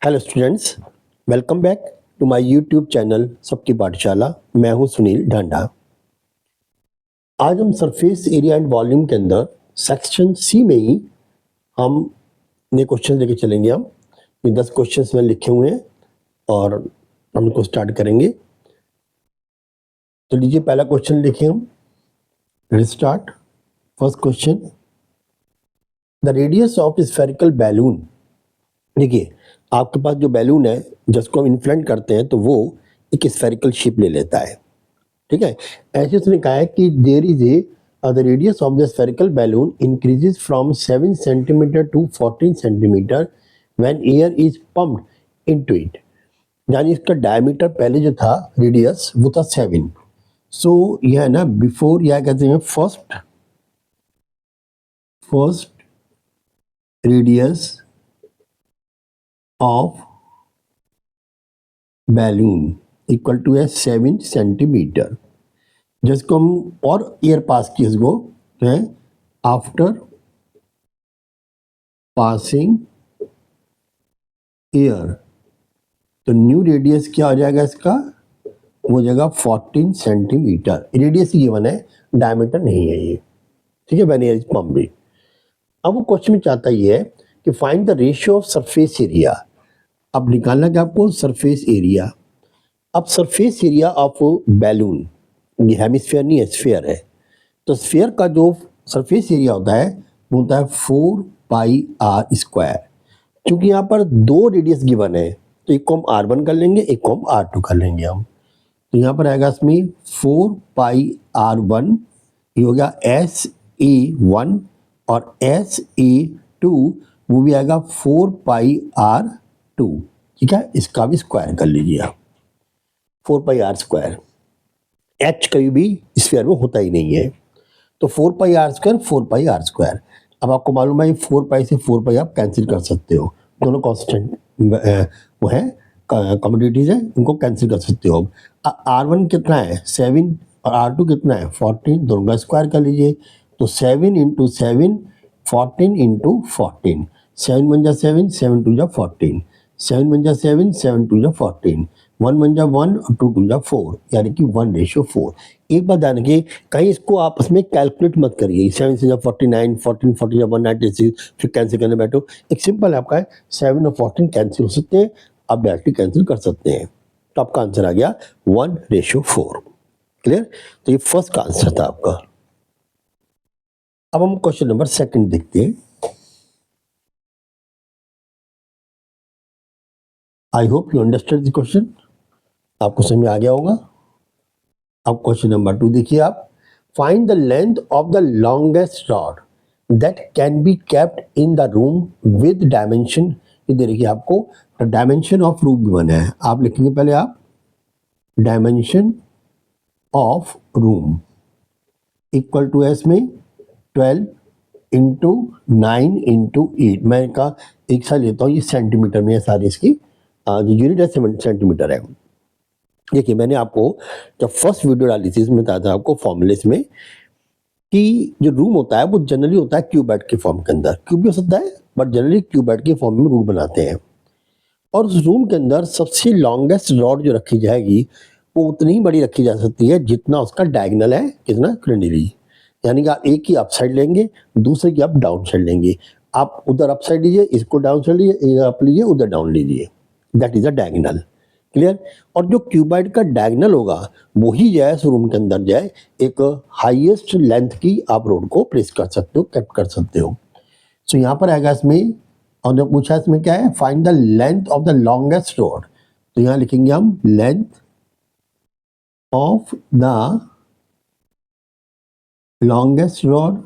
Hello students, welcome back to my YouTube channel Sabki Pathshala. मैं हूं सुनील ढांडा। आज हम सरफेस एरिया एंड वॉल्यूम के अंदर सेक्शन सी में ही हम नए क्वेश्चन लेके चलेंगे। हम ये 10 क्वेश्चंस में लिखे हुए हैं और हम इनको स्टार्ट करेंगे। तो लीजिए पहला क्वेश्चन लिखें हम। Start first question, the radius of spherical balloon. देखिए आपके पास जो बैलून है जिसको हम इन्फ्लेट करते हैं तो वो एक स्फेरिकल शेप ले लेता है, ठीक है। ऐसे उसने कहा है कि there is a the radius of the spherical balloon increases from 7 centimetre to 14 centimetre when air is pumped into it. यानी इसका डायमीटर पहले जो था रेडियस वो था 7। सो यह है ना बिफोर, यह कहते हैं first radius of balloon equal to है 7 सेंटीमीटर, जिसको हम और एयर पास की इसको है आफ्टर पासिंग एयर। तो न्यू रेडियस क्या हो जाएगा इसका, वो जाएगा 14 सेंटीमीटर। रेडियस ही गिवन है, डायमीटर नहीं है ये, ठीक है। When air is pumped. अब वो क्वेश्चन में चाहता ये है कि find the ratio of surface area. अब निकालना क्या आपको, सरफेस एरिया। अब सरफेस एरिया ऑफ बैलून, ये हेमिस्फीयर नहीं है, स्फीयर है। तो स्फीयर का जो सरफेस एरिया होता है वो होता है 4 पाई आर स्क्वायर। क्योंकि यहाँ पर दो रेडियस गिवन है तो एक को हम R1 कर लेंगे, एक को हम R2 कर लेंगे हम। तो यहाँ पर आएगा इसमें 4 पाई R1, ये हो गया SE1, और SE2 वो भी आएगा 4 पाई R2, ठीक है। इसका भी स्क्वायर कर लीजिए आप, 4 पाई आर स्क्वायर। H कभी भी स्फीयर में होता ही नहीं है, तो 4 pi are square 4 pi are square. अब आपको मालूम है 4 पाई से 4 पाई आप कैंसिल कर सकते हो, दोनों कांस्टेंट वो है कमोडिटीज है, उनको कैंसिल कर सकते हो। अब R1 कितना है 7 और R2 कितना है 14, दोनों का स्क्वायर कर लीजिए। तो 7 इंटू 7 14 इंटू 14, 7 बन जा 7, 7 टू जा 14, 7 बन जा 7, 7 टू जा 14, 1 बन जा 1 और 2 टू जा 4, यानी कि 1:4। एक बात ध्यान रखिए, कहीं इसको आपस में कैलकुलेट मत करिए। 7 से जब 49, 14 40 जब 196, फिर कैंसिल करने बैठो। एक सिंपल है आपका है, 7 और 14 कैंसिल हो सकते हैं, आप डायरेक्टली कैंसिल कर सकते हैं। तो आपका आंसर आ गया 1:4। क्लियर। तो ये फर्स्ट का आंसर था आपका। अब हम क्वेश्चन नंबर सेकंड देखते हैं। I hope you understand the question, आपको समझ में आ गया होगा। अब क्वेश्चन नंबर 2 देखिए आप। Find the length of the longest rod that can be kept in the room with dimension. ये देखिए आपको डायमेंशन ऑफ रूम गिवन है, आप लिखेंगे पहले आप dimension of room equal to S में 12 इंटू 9 इंटू 8। मैं कहा एक साल लेता हूँ, ये सेंटीमीटर में है सारी इसकी जो यूनिट है सेंटीमीटर है। देखिए मैंने आपको जब फर्स्ट वीडियो डाली थी इसमें बताया था आपको फॉर्मूले में कि जो रूम होता है वो जनरली होता है क्यूबेड के फॉर्म के अंदर, क्यूब भी हो सकता है बट जनरली क्यूबेड के फॉर्म में रूम बनाते हैं। और उस रूम के अंदर सबसे लॉन्गेस्ट रॉड जो रखी जाएगी वो उतनी ही बड़ी रखी जा सकती है जितना उसका डायगोनल है, कितना क्रेंडली। यानी कि आप एक की अप साइड लेंगे, दूसरे की आप डाउन साइड लेंगे। आप उधर अप साइड लीजिए, इसको डाउन साइड लीजिए, इधर अप लीजिए, उधर डाउन लीजिए, that is a diagonal. Clear. और जो क्यूबाइड का डायगोनल होगा वही जो है इस रूम के अंदर जो है एक हाईएस्ट लेंथ की आप रोड को प्लेस कर सकते हो, कैप्ट कर सकते हो। सो यहाँ पर आएगा इसमें, और जो पूछा इसमें क्या है, find the length of the longest road. तो यहाँ लिखेंगे हम length of the longest road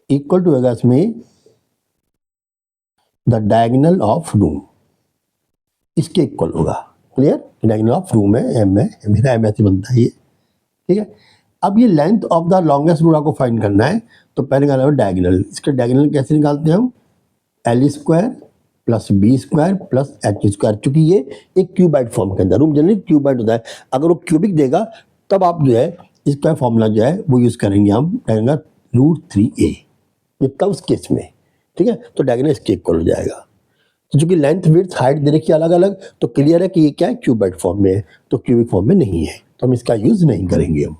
equal to होगा इसमें द डायगोनल ऑफ रूम, इसके इक्वल होगा। क्लियर। डायगोनल ऑफ रूम है एम है, मेरा एम ऐसे बनता है ये, ठीक है। अब ये length of the longest road आपको फाइंड करना है, तो पहले निकालना है डायगोनल। इसके डायगोनल कैसे निकालते हैं हम, L square plus B square plus H square. चूंकि ये एक क्यूबाइड फॉर्म के अंदर, रूम जनरली क्यूबाइड होता है, अगर वो क्यूबिक देगा तब आप जो है इसका फॉर्मूला जो है वो यूज करेंगे हम, √3a, ये तब उस केस में, ठीक है। तो डायगोनल इसके इक्वल हो जाएगा। तो चूंकि लेंथ विड्थ हाइट दे रखी है अलग अलग, तो क्लियर है कि ये क्या है, क्यूबॉइड फॉर्म में है, तो क्यूबिक फॉर्म में नहीं है, तो हम इसका यूज नहीं करेंगे। हम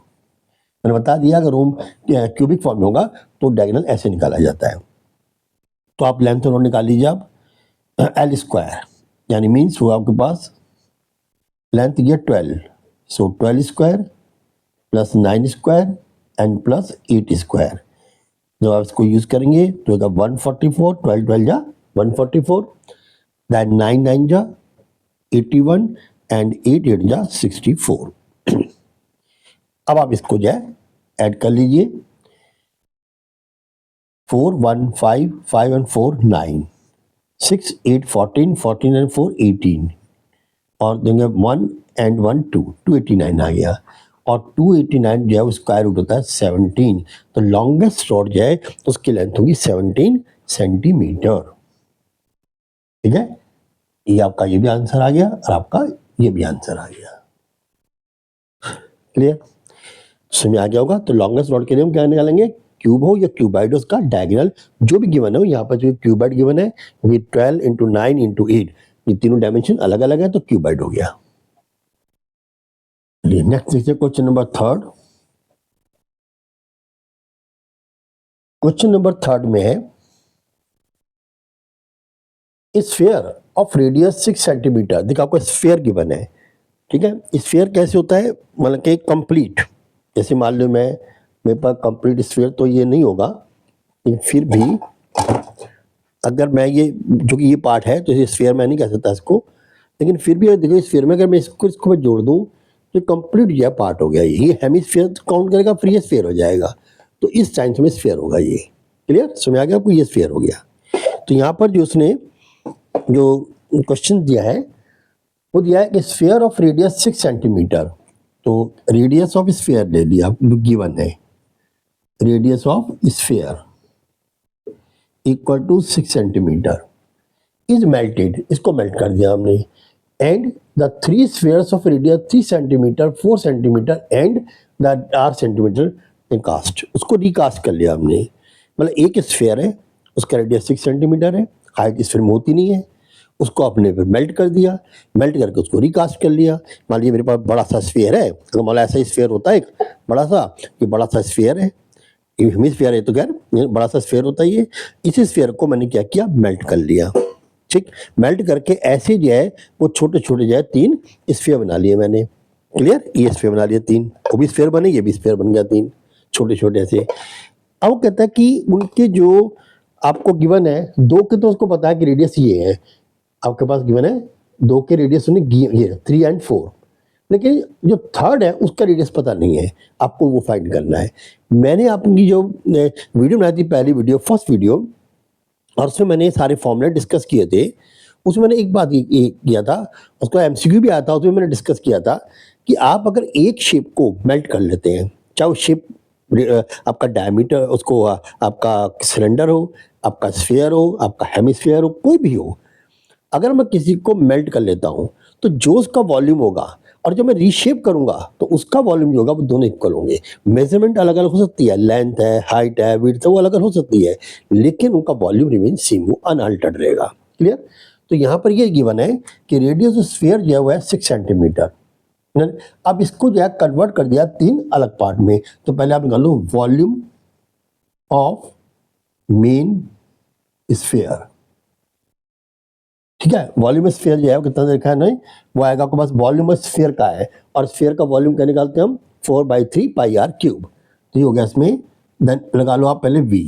मैंने बता दिया अगर रोम क्यूबिक फॉर्म में होगा तो डायगोनल ऐसे निकाला जाता है। तो आप लेंथ और निकाल लीजिए आप एल स्क्वायर, यानी मीन्स होगा आपके पास लेंथ ये 12, सो 12 square plus 9 square and plus 8 square. जब आप इसको यूज करेंगे तो होगा 144, 12 12 जा 144, दैन 9 9 जा 81 एंड 8 8 जा 64। अब आप इसको जो है ऐड कर लीजिए, 4 1 5 5 एंड 4 9, 6 8 14 14 एंड 4 18, और देंगे 1 एंड 1 2 289 आ गया, और 289 जो है वो स्क्वायर रूट होता है 17, तो लॉन्गेस्ट रॉड जो है उसकी लेंथ होगी 17 सेंटीमीटर। ठीक है, ये आपका ये भी आंसर आ गया और आपका ये भी आंसर आ गया। क्लियर, समझ आ गया होगा। तो लॉन्गेस्ट रॉड के लिए हम क्या निकालेंगे, क्यूब हो या क्यूबाइड, उसका डायगोनल जो भी गिवन हो, यहाँ पर जो क्यूबाइड गिवन है ये 12 इंटू 9 इंटू 8, ये तीनों डायमेंशन अलग अलग है, तो क्यूबाइड हो गया। नेक्स्ट देखिए क्वेश्चन नंबर 3। क्वेश्चन नंबर 3 में है स्फीयर ऑफ रेडियस 6 सेंटीमीटर। देखो आपको स्फीयर गिवन है, ठीक है। स्फीयर कैसे होता है, मतलब कि कंप्लीट, जैसे मान लो मेरे पास कंप्लीट स्फीयर तो ये नहीं होगा, लेकिन फिर भी अगर मैं ये जो कि ये पार्ट है तो ये स्फीयर मैं नहीं कह सकता इसको, लेकिन फिर भी देखो स्फीयर में अगर मैं इसको मैं जोड़ दूं तो कंप्लीट यह पार्ट हो गया, ये हेमिस्फीयर काउंट करेगा, फिर ये स्फीयर हो जाएगा, तो इस साइंस में स्फीयर होगा ये। क्लियर, समझ आ गया आपको, ये स्फीयर हो गया। तो यहाँ पर जो उसने जो क्वेश्चन दिया है वो दिया है कि स्फीयर ऑफ रेडियस 6 सेंटीमीटर, तो रेडियस ऑफ स्फीयर ले लिया गिवन है, radius of sphere equal to 6 centimetre is melted, इसको मेल्ट कर दिया हमने, and the 3 spheres of radius 3 centimetre 4 centimetre and the R centimetre cast, उसको रिकास्ट कर लिया हमने। मतलब एक स्फीयर है, उसका रेडियस 6 सेंटीमीटर है, हाइट स्फीयर में होती नहीं है, उसको आपने फिर मेल्ट कर दिया, मेल्ट करके उसको रिकास्ट कर लिया। मान लीजिए मेरे पास बड़ा सा स्फीयर है, तो मान लो ऐसा स्फीयर होता है एक बड़ा सा, ये बड़ा सा स्फीयर है, हेमिस्फीयर है तो खैर बड़ा सा स्फीयर होता है ये, इसी स्फीयर को मैंने क्या किया, मेल्ट कर लिया। ठीक, मेल्ट करके ऐसे जो है वो छोटे छोटे जो है 3 स्फीयर बना लिए मैंने। क्लियर, ये स्फीयर बना लिए 3, वो भी स्फीयर बने, ये भी स्फीयर बन गया 3 छोटे छोटे ऐसे। अब वो कहता है कि उनके जो आपको गिवन है 2 के, तो उसको पता है कि रेडियस ये है, आपके पास गिवन है 2 के रेडियस ये 3 एंड 4, लेकिन जो थर्ड है उसका रेडियस पता नहीं है, आपको वो फाइंड करना है। मैंने आपकी जो वीडियो बनाई थी, पहली वीडियो, फर्स्ट वीडियो, और उसमें मैंने सारे फॉर्मूले डिस्कस किए थे, उसमें मैंने एक बात ये किया था, उसका एमसीक्यू भी आया था, उसमें मैंने डिस्कस किया था कि आप अगर एक शेप को मेल्ट कर लेते हैं, चाहे वो शेप आपका डायमीटर, उसको आपका सिलेंडर हो, आपका स्फीयर हो, आपका हेमिस्फीयर हो, कोई भी हो, अगर मैं किसी को मेल्ट कर लेता हूँ तो जो उसका वॉल्यूम होगा और जब मैं रीशेप करूंगा तो उसका वॉल्यूम जो होगा वो दोनों इक्वल होंगे। मेजरमेंट अलग अलग हो सकती है, लेंथ है, हाइट है, विड्थ है, वो अलग अलग हो सकती है, लेकिन उनका वॉल्यूम रिमेन सेम, वो अनअल्टर्ड रहेगा। क्लियर, तो यहाँ पर ये गिवन है कि रेडियस ऑफ स्फीयर जो है वो है 6 सेंटीमीटर। अब इसको जो है कन्वर्ट कर दिया 3 अलग पार्ट में, तो पहले आप निकाल low volume of main sphere. ठीक है, वॉल्यूम ऑफ स्फीयर जो है कितना देखा है नहीं, वो आएगा आपके पास, वॉल्यूम ऑफ स्फीयर का है, और स्फीयर का वॉल्यूम क्या निकालते हैं हम, 4/3 पाई आर क्यूब, तो ये हो गया इसमें, देन लगा लो आप पहले v।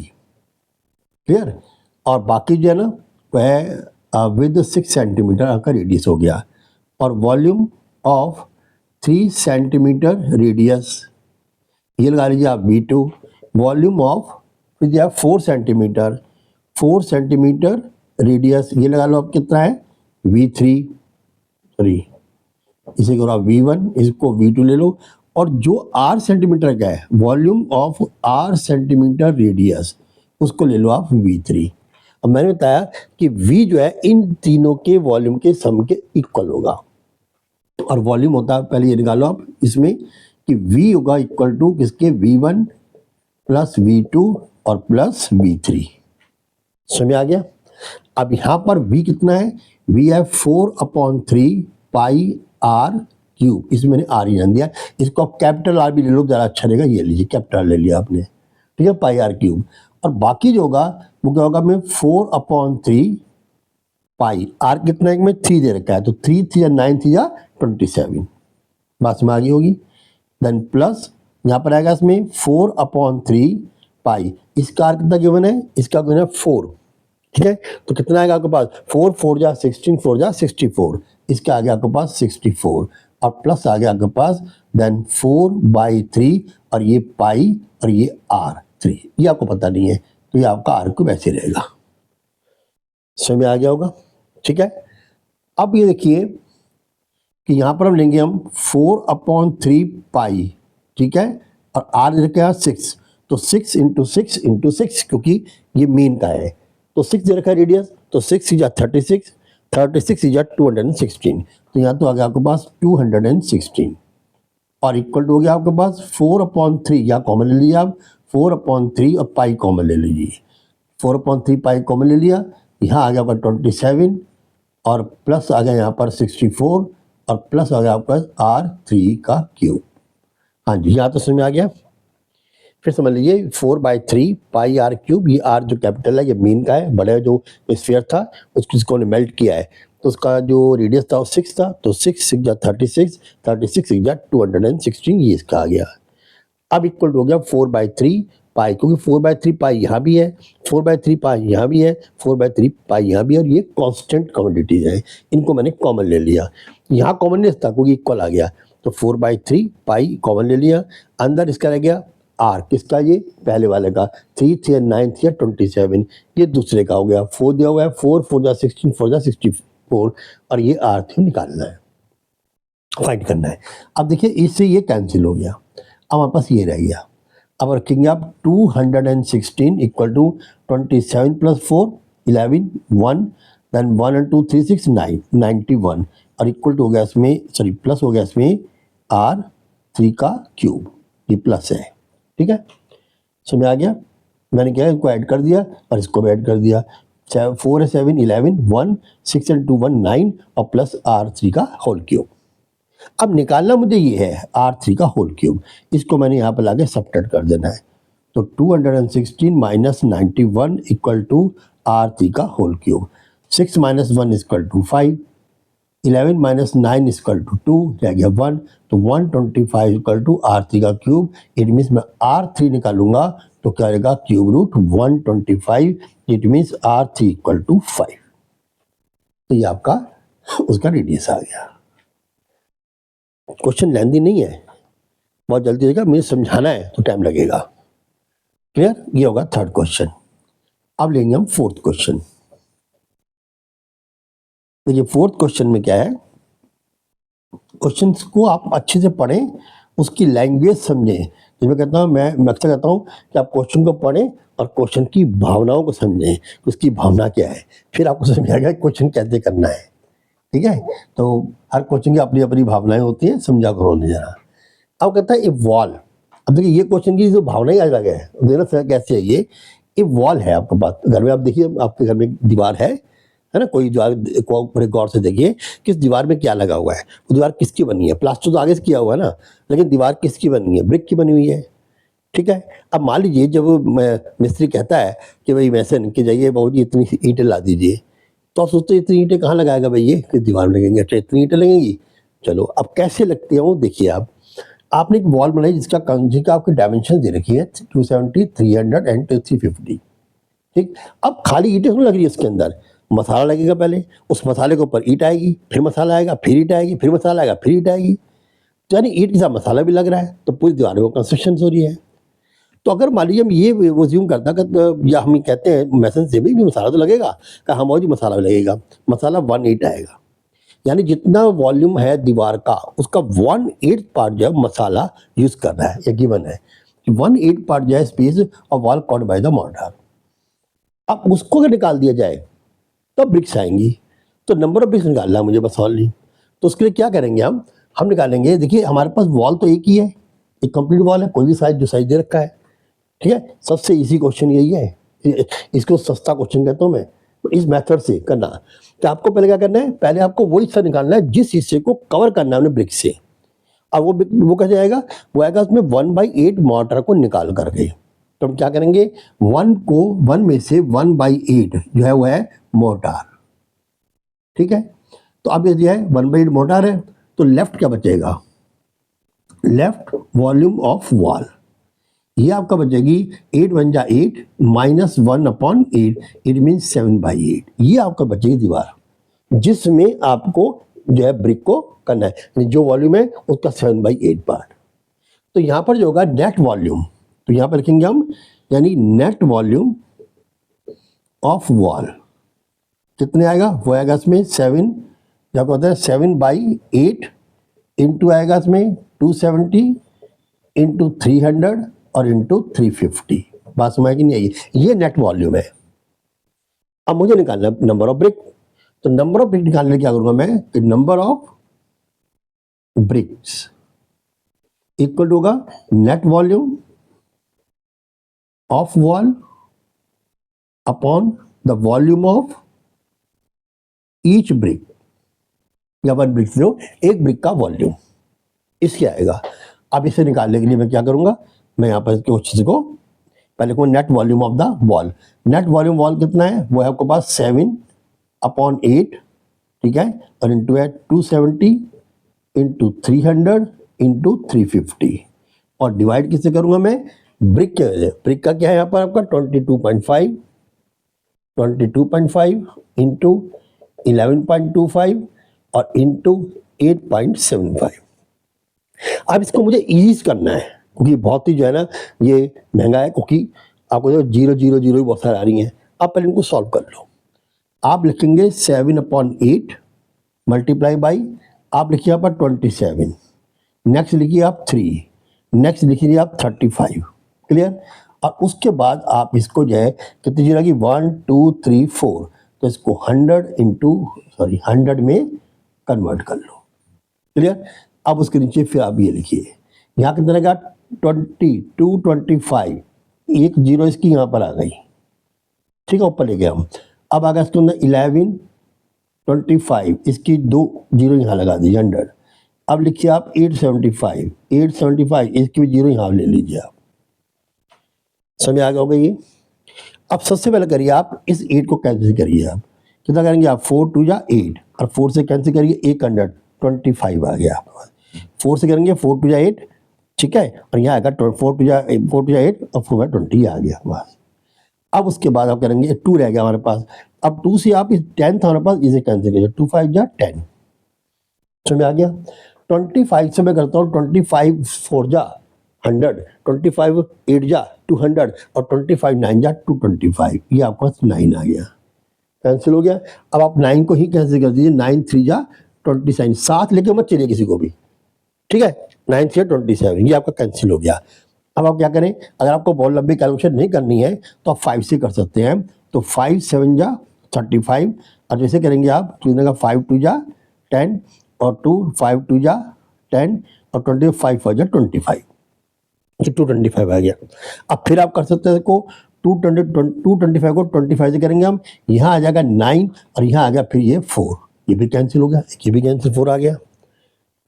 क्लियर, और बाकी जो है ना वह विद 6 सेंटीमीटर आपका रेडियस हो गया, और वॉल्यूम ऑफ 3 सेंटीमीटर रेडियस ये लगा लीजिए आप v2, volume of 4 centimetre 4 centimetre radius ये लगा लो आप कितना है, v3, सॉरी इसे करो आप v1, इसको v2 ले लो, और जो r सेंटीमीटर का है, volume of r centimetre radius, उसको ले लो आप v3। अब मैंने बताया कि v जो है इन तीनों के वॉल्यूम के सम के इक्वल होगा, और वॉल्यूम होता है, पहले ये निकालो आप इसमें कि v होगा इक्वल टू किसके, v1 प्लस v2 और प्लस v3। समझ आ गया। अब यहाँ पर v कितना है, v है 4/3 पाई r क्यूब, इसमें मैंने r ही जान दिया, इसको आप कैपिटल R भी ले लो ज़्यादा अच्छा रहेगा, ये लीजिए कैपिटल ले लिया आपने, ठीक है, पाई r क्यूब। और बाकी जो होगा वो क्या होगा, मैं 4/3 पाई, r कितना है में 3 दे रखा है, तो 3 3 9 3 27, बात में आ गई होगी। देन प्लस यहाँ पर आएगा इसमें 4/3 पाई, इसका r कितना गिवन है, इसका गिवन है 4, ठीक है, तो कितना आएगा आपके पास, 4 4 जा 16, 4 जा 64, इसका आ गया आपके पास 64, और प्लस आ गया आपके पास देन 4/3, और ये पाई और ये r3, ये आपको पता नहीं है, तो ये आपका r क्यूब ऐसे रहेगा। समझ में आ गया होगा, ठीक है। अब ये देखिए कि यहाँ पर हम लेंगे हम 4/3 पाई, ठीक है, और r दे रखा है 6, तो 6 × 6 × 6, क्योंकि ये मीन का है, तो 6 दे रखा है रेडियस, तो 6 × 36, 36 × 216, तो यहाँ तो आ गया आपके पास 216, और इक्वल टू हो गया आपके पास 4/3, यहाँ कॉमन ले लिया आप, 4/3 और पाई कॉमन ले लीजिए, 4/3 पाई कॉमन ले लिया, यहाँ आ गया आपका 27, और प्लस आ गया यहाँ पर 64, और प्लस आ गया आपका r3 का क्यूब। हाँ जी, यहाँ तो समझ में आ गया। फिर समझ लीजिए 4/3 पाई r क्यूब, ये r जो कैपिटल है ये मीन का है, बड़े जो स्फीयर था उसको इसको ने मेल्ट किया है, तो उसका जो रेडियस था वो 6 था, तो 6 6 जा 36, 36 6 जा 216, ये इसका आ गया। अब इक्वल हो गया 4/3 पाई, क्योंकि 4/3 पाई यहाँ भी है, 4/3 पाई यहाँ भी है, 4/3 पाई यहाँ भी है, और ये कांस्टेंट क्वांटिटीज हैं, इनको मैंने कॉमन ले लिया, यहाँ कॉमन नहीं था क्योंकि इक्वल आ गया, तो 4/3 पाई कॉमन ले लिया, अंदर इसका रह गया r, किसका, ये पहले वाले का 3 3 9 3 27, ये दूसरे का हो गया, 4 दिया हुआ है, 4 4 जा 16, 4 जा 64, और ये r3 निकालना है, फाइंड करना है। अब देखिए इससे ये कैंसिल हो गया, अब हमारे पास ये रह गया, अब रखेंगे आप 216 इक्वल टू 27 + 4 11 1, देन 1 और 2 3 6 9 91, और इक्वल टू हो गया इसमें, सॉरी प्लस हो गया इसमें r3 का क्यूब, ये प्लस है, ठीक है, समझ आ गया। मैंने क्या है, इसको ऐड कर दिया और इसको भी ऐड कर दिया, 4 है 7 11 1 6 and 2 1 9, और प्लस r3 का होल क्यूब। अब निकालना मुझे ये है r3 का होल क्यूब, इसको मैंने यहाँ पर लाके सबट्रैक्ट कर देना है, तो 216 - 91 इक्वल टू r3 का whole cube, 6 - 1 equal to 5, 11 - 9 equal to 2, रह गया 1, तो 125 इक्वल टू r3 का क्यूब। इट मीन्स मैं r3 निकालूंगा तो क्या रहेगा, cube root 125, it means r3 equal to 5, तो ये आपका उसका रेडियस आ गया। क्वेश्चन लेंदी नहीं है, बहुत जल्दी होगा, मुझे समझाना है तो टाइम लगेगा, क्लियर। ये होगा थर्ड क्वेश्चन। अब लेंगे हम फोर्थ क्वेश्चन। देखिए फोर्थ क्वेश्चन में क्या है, क्वेश्चन को आप अच्छे से पढ़ें, उसकी लैंग्वेज समझें। तो मैं कहता हूँ, मैं अक्सर कहता हूँ कि आप क्वेश्चन को पढ़ें और क्वेश्चन की भावनाओं को समझें, उसकी भावना क्या है, फिर आपको समझ में आएगा क्वेश्चन कैसे करना है, ठीक है। तो हर क्वेश्चन की अपनी अपनी भावनाएं होती हैं, समझा करो नहीं जरा। अब कहता है ए वॉल, अब देखिए ये क्वेश्चन की जो भावना ही अलग है, देखना कैसे है ये वॉल है आपके पास घर में, आप देखिए आपके घर में दीवार है ना, कोई दीवार को बड़े गौर से देखिए किस दीवार में क्या लगा हुआ है, वो दीवार किसकी बनी है, प्लास्टर तो आगे से किया हुआ है ना, लेकिन दीवार किसकी बनी है, ब्रिक की बनी हुई है, ठीक है। अब मान लीजिए जब मिस्त्री कहता है कि भाई मैसन कि जाइए बहुत जी इतनी ईंटें ला दीजिए, तो आप सोचते इतनी ईंटें कहाँ लगाएगा भाई, ये किस दीवार में लगेंगे, अच्छा इतनी ईंटें लगेंगी, चलो अब कैसे लगती है वो देखिए। आपने एक वॉल बनाई जिसका आपकी डायमेंशन दे रखी है 270 300 एंड 350, ठीक। अब खाली ईंटें क्यों लग रही है, इसके अंदर मसाला लगेगा, पहले उस मसाले के ऊपर ईंट आएगी, फिर मसाला आएगा, फिर ईंट आएगी, फिर मसाला आएगा, फिर ईंट आएगी, तो यानी ईंट के साथ मसाला भी लग रहा है, तो पूरी दीवार में कंस्ट्रक्शन हो रही है। तो अगर मान लीजिए हम ये वज्यूम करता या हम कहते हैं मैसन से भी मसाला तो लगेगा, का हम और जी मसाला भी लगेगा, मसाला 1/8 आएगा, यानी जितना वॉल्यूम है दीवार का उसका 1/8 पार्ट जो है मसाला यूज कर रहा है, ये गिवन है 1/8 पार्ट जो है स्पेस और wall caught by the mortar. अब उसको अगर निकाल दिया जाए तब ब्रिक्स आएंगी, तो नंबर ऑफ ब्रिक्स निकालना है मुझे बस ओनली, तो उसके लिए क्या करेंगे हम निकालेंगे, देखिए हमारे पास वॉल तो एक ही है, एक कंप्लीट वॉल है, कोई भी साइज जो साइज दे रखा है, ठीक है। सबसे इजी क्वेश्चन यही है, इसको सस्ता क्वेश्चन कहता हूँ मैं, इस मेथड से करना। तो आपको पहले क्या करना है, पहले आपको वो हिस्सा निकालना है जिस हिस्से को कवर करना है हमने ब्रिक से। अब वो कैसे आएगा, वो आएगा उसमें 1/8 मोर्टार को निकाल करके। तो हम क्या करेंगे, 1 में से 1/8 जो है वो है मोर्टार, ठीक है। तो अब ये दिया है 1/8 मोर्टार है, तो लेफ्ट क्या बचेगा, लेफ्ट वॉल्यूम ऑफ वॉल, ये आपका बचेगी 8 1 जा 8 माइनस 1/8, इट मीन्स 7/8। ये आपका बचेगी दीवार जिसमें आपको जो है ब्रिक को करना है, यानी जो वॉल्यूम है उसका 7/8 पार्ट। तो यहाँ पर जो होगा नेट वॉल्यूम, तो यहाँ पर लिखेंगे हम, यानी नेट वॉल्यूम ऑफ वॉल कितने आएगा, वो आएगा इसमें 7, क्या कहते हैं 7/8 इंटू आएगा इसमें 270 इंटू 300 और इंटू 350। बात समझ की नहीं आई, ये नेट वॉल्यूम है। अब मुझे निकालना नंबर ऑफ ब्रिक, तो नंबर ऑफ ब्रिक निकालने क्या करूंगा मैं, number of bricks equal to होगा net volume of wall upon the volume of each brick, या वन ब्रिक जो एक ब्रिक का वॉल्यूम, इसके आएगा। अब इसे निकालने के लिए मैं क्या करूंगा, मैं यहाँ पर इसके चीज को पहले को net volume of the wall, net volume wall कितना है, वो है आपके पास 7/8, ठीक है, और इंटू है 270 इंटू 300 इंटू 350, और डिवाइड किससे करूंगा मैं, ब्रिक के वजह, ब्रिक का क्या है यहाँ पर आपका 22.5 इंटू 11.25 और इंटू 8.75। अब इसको मुझे ईज करना है क्योंकि बहुत ही जो है ना ये महंगा है, क्योंकि आपको जो 0 ही बहुत सारी आ रही हैं। आप पहले इनको सॉल्व कर लो। आप लिखेंगे 7/8 मल्टीप्लाई बाई, आप लिखिए यहाँ पर 27, नेक्स्ट लिखिए आप 3, नेक्स्ट लिखिए आप 35, क्लियर। और उसके बाद आप इसको जो है कितनी चीज लगी, 1 2 3 4, तो इसको 100 में कन्वर्ट कर लो, क्लियर। अब उसके नीचे फिर आप ये लिखिए, यहाँ कितना लगा 2225, एक जीरो इसकी यहाँ पर आ गई, ठीक है, ऊपर ले गए हम। अब आ गया इसके अंदर 1125, इसकी 2 जीरो यहाँ लगा दी 100। अब लिखिए आप 875, इसकी भी जीरो यहाँ ले लीजिए आप, समझ आ गया होगा ये। अब सबसे पहले करिए आप इस 8 को कैंसिल करिए, आप कितना करेंगे आप 4 2 जा 8, और 4 से कैंसिल करिए 125 आ गया आपके पास। 4 से करेंगे 4 2 जा 8, ठीक है, और यहाँ आएगा 4 2 जा 8 और 4 20 आ गया बस। अब उसके बाद आप करेंगे 2 रह गया हमारे पास। अब 2 से आप इस 10 था हमारे पास, इसे कैंसिल करिए, 2 5 जा 10, समझ आ गया। 25 से मैं करता हूँ 25 4 जा 100, 25 8 जा 200 और 25 9 जा 225, ये आपके पास 9 आ गया, कैंसिल हो गया। अब आप 9 को ही कैंसिल कर दीजिए, 9 3 जा 27, साथ लेके मत चलिए किसी को भी, ठीक है, 9 3 27, ये आपका कैंसिल हो गया। अब आप क्या करें, अगर आपको बहुत लंबी कैलकुलेशन नहीं करनी है तो आप 5 से कर सकते हैं, तो 5 7 जा 35, और जैसे करेंगे आप 5 2 जा 10 और 5 2 जा 10 और 25 5 जा 25, 225 आ गया। अब फिर आप कर सकते हैं इसको 225 को 25 से करेंगे हम, यहाँ आ जाएगा 9 और यहाँ आ गया फिर ये 4, ये भी कैंसिल हो गया, ये भी कैंसिल 4 आ गया,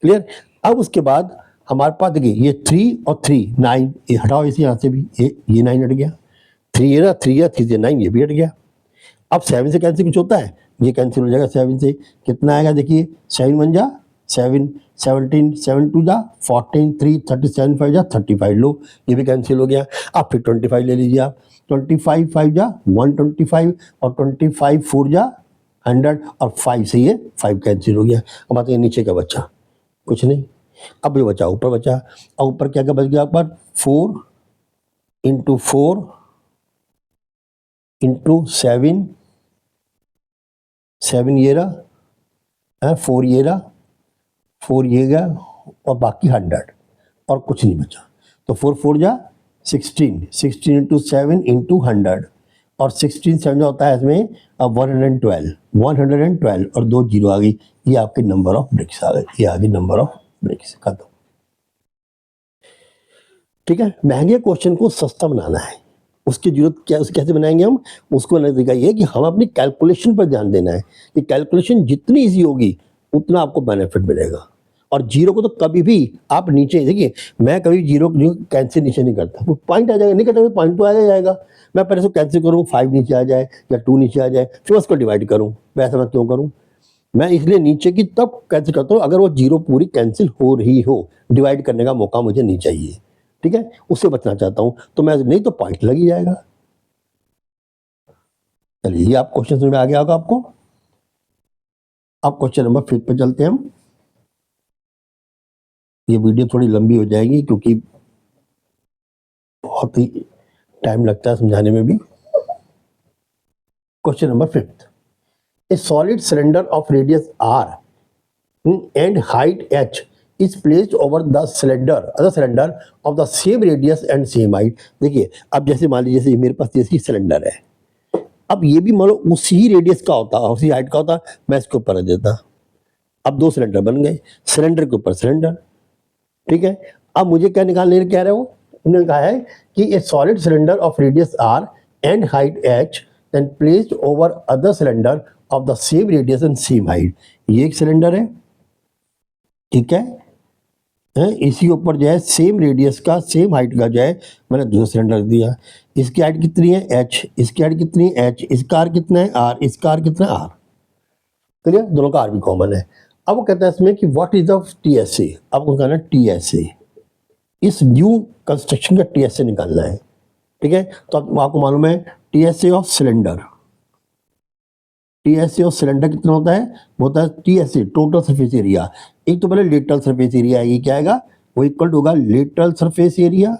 क्लियर। अब उसके बाद हमारे पास देखिए ये 3 और 3 9, ये हटाओ इसे यहाँ से भी, ये 9 हट गया, 3 है ना, 3 है, 3 से 9 ये भी हट गया। अब 7 से कैंसिल कुछ होता है, ये कैंसिल हो जाएगा 7 से, कितना आएगा देखिए 7 1 जा 7, 17 7 2 जा 14, 3 37 5 जा 35, लो ये भी कैंसिल हो गया। अब फिर 25 ले लीजिए आप, 25 5 जा 125 और 25 4 जा 100 और 5 से ये 5 कैंसिल हो गया। अब बताइए नीचे क्या बचा, कुछ नहीं। अब ये बचा ऊपर बचा, और ऊपर क्या क्या बच गया आपका 4 इंटू 4 इंटू 7 ये रहा, 4 ये रहा, 4 ये गया, और बाकी 100 और कुछ नहीं बचा। तो 4 4 जा 16 इंटू 7 इंटू 100 और 16 7 जो होता है इसमें अब 112 और 2 जीरो आ गई, ये आपके नंबर ऑफ ब्रिक्स आ गए, ये आ गई नंबर ऑफ ब्रिक्स, खत्म। ठीक है, महंगे क्वेश्चन को सस्ता बनाना है, उसकी जरूरत क्या, उसे कैसे बनाएंगे हम, उसको बनाने का तरीका ये है कि हम अपनी कैलकुलेशन पर ध्यान देना है कि कैलकुलेशन जितनी ईजी होगी उतना आपको बेनिफिट मिलेगा। और जीरो को तो कभी भी आप नीचे देखिए, मैं कभी जीरो कैंसिल नीचे नहीं करता, वो पॉइंट आ जाएगा, नहीं करता पॉइंट तो आ जाएगा। मैं पहले से कैंसिल करूँ, 5 नीचे आ जाए या 2 नीचे आ जाए, फिर उसको डिवाइड करूँ, वैसा मैं क्यों करूँ? मैं इसलिए नीचे की तब कैंसिल करता हूँ अगर वो जीरो पूरी कैंसिल हो रही हो, डिवाइड करने का मौका मुझे नहीं चाहिए, ठीक है, उससे बचना चाहता हूँ, तो मैं नहीं तो पॉइंट लग ही जाएगा। चलिए ये आप क्वेश्चन समझ में आ गया होगा आपको। अब क्वेश्चन नंबर 5 पे चलते हैं हम। ये वीडियो थोड़ी लंबी हो जाएगी क्योंकि बहुत ही टाइम लगता है समझाने में भी। Question number 5, A solid cylinder of radius r and height h is placed over the other cylinder of the same radius and same height। देखिए अब जैसे मान लीजिए जैसे मेरे पास जैसी सिलेंडर है, अब ये भी मान लो उसी रेडियस का होता, उसी हाइट का होता, मैं इसके ऊपर रख देता। अब 2 सिलेंडर बन गए, सिलेंडर के ऊपर सिलेंडर, ठीक है। अब मुझे क्या निकालने कह रहे हो, उन्होंने कहा है कि ए solid cylinder of radius r and height h then placed over other cylinder of the same radius and same height। ये एक सिलेंडर है, ठीक है, इसी ऊपर जो है सेम रेडियस का सेम हाइट का जो है मैंने दूसरा सिलेंडर रख दिया। इसकी हाइट कितनी है h, इसकी हाइट कितनी है h, इसका r कितना है r, इसका r कितना है r, क्लियर, दोनों का r भी कॉमन है। अब वो कहता है इसमें कि व्हाट इज द TSA, आपको कहना है TSA, इस न्यू कंस्ट्रक्शन का TSA निकालना है, ठीक है। तो आपको मालूम है TSA of cylinder, TSA of cylinder कितना होता है, वो होता है TSA टोटल सरफेस एरिया। एक तो पहले लेटरल सरफेस एरिया आएगी, क्या आएगा, वो इक्वल टू होगा लेटरल सरफेस एरिया,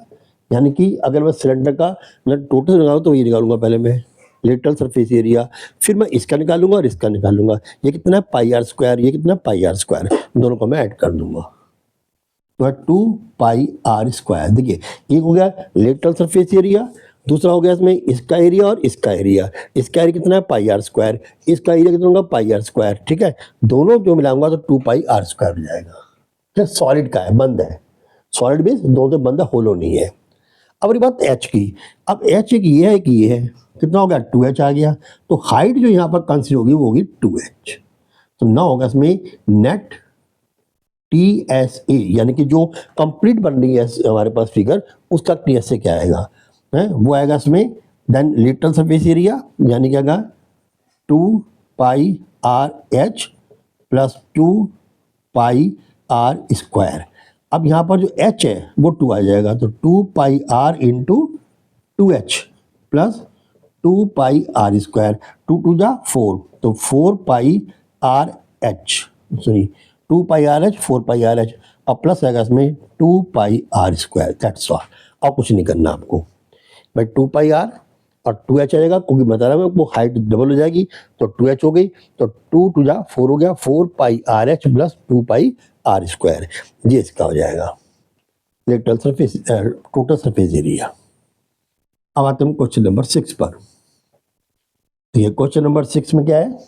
यानी कि अगर मैं सिलेंडर का मतलब टोटल निकालूँ तो ये निकालूंगा पहले मैं लेटरल सरफेस एरिया, फिर मैं इसका निकालूंगा और इसका निकालूंगा। ये कितना है पाई आर स्क्वायर, ये कितना पाई आर स्क्वायर, दोनों को मैं ऐड कर दूंगा तो है 2 पाई आर स्क्वायर। देखिए एक हो गया लेटरल सरफेस एरिया, दूसरा हो गया इसमें इसका एरिया और इसका एरिया। इसका एरिया कितना है पाई आर स्क्वायर, इसका एरिया कितना होगा पाई आर स्क्वायर, ठीक है। दोनों जो मिलाऊंगा तो 2 पाई आर स्क्वायर हो जाएगा। सॉलिड का है, बंद है, सॉलिड बेस दोनों से बंद है, होलो नहीं है। अब ये बात एच की, अब एच एक ये है कि ये है, कितना हो गया 2h आ गया, तो हाइट जो यहाँ पर कंसिडर होगी वो होगी 2h। तो ना होगा इसमें नेट TSA, यानी कि जो कंप्लीट बन रही है हमारे पास फिगर, उसका TSA क्या आएगा है, वो आएगा इसमें देन लिटरल सरफेस एरिया, यानी क्या आएगा 2 पाई RH प्लस 2 पाई R स्क्वायर। अब यहाँ पर जो h है वो 2 आ जाएगा, तो 2 पाई R इंटू 2h प्लस 2 पाई R स्क्वायर, 2 2 जा 4, तो 4 पाई RH, सॉरी 2 पाई RH 4 पाई RH, अब प्लस आएगा इसमें 2 पाई R स्क्वायर, दैट्स ऑल। और कुछ नहीं करना आपको भाई, 2 पाई R और 2h आएगा, क्योंकि बता रहा मैं वो हाइट डबल हो जाएगी, तो 2h हो गई, तो 2 2 जा 4 हो गया, 4 पाई RH प्लस 2 पाई R स्क्वायर, ये इसका हो जाएगा lateral surface total surface area. अब आते हैं क्वेश्चन नंबर 6 पर। तो ये क्वेश्चन नंबर 6 में क्या है,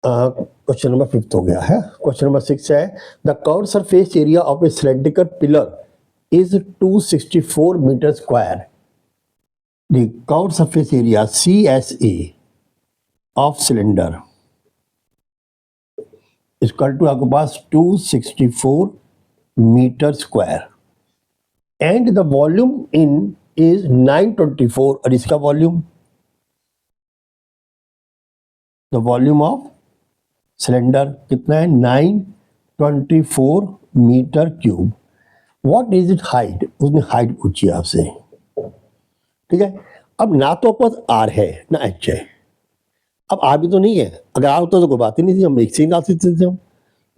क्वेश्चन नंबर 5 हो गया है। क्वेश्चन नंबर 6 है the curve surface area of a cylindrical pillar is 264 metre square. The curve surface area CSA of cylinder equal to आपके पास 264 metre square and the volume in is 924, और इसका volume, the volume of cylinder कितना है 924 metre cube. What is it height, उसने height पूछी आपसे, ठीक है। अब ना तो आपके पास आर है ना एच है, अब आर भी तो नहीं है, अगर आर होता तो कोई बात ही नहीं थी, हम एक से निकाल सकते थे हम,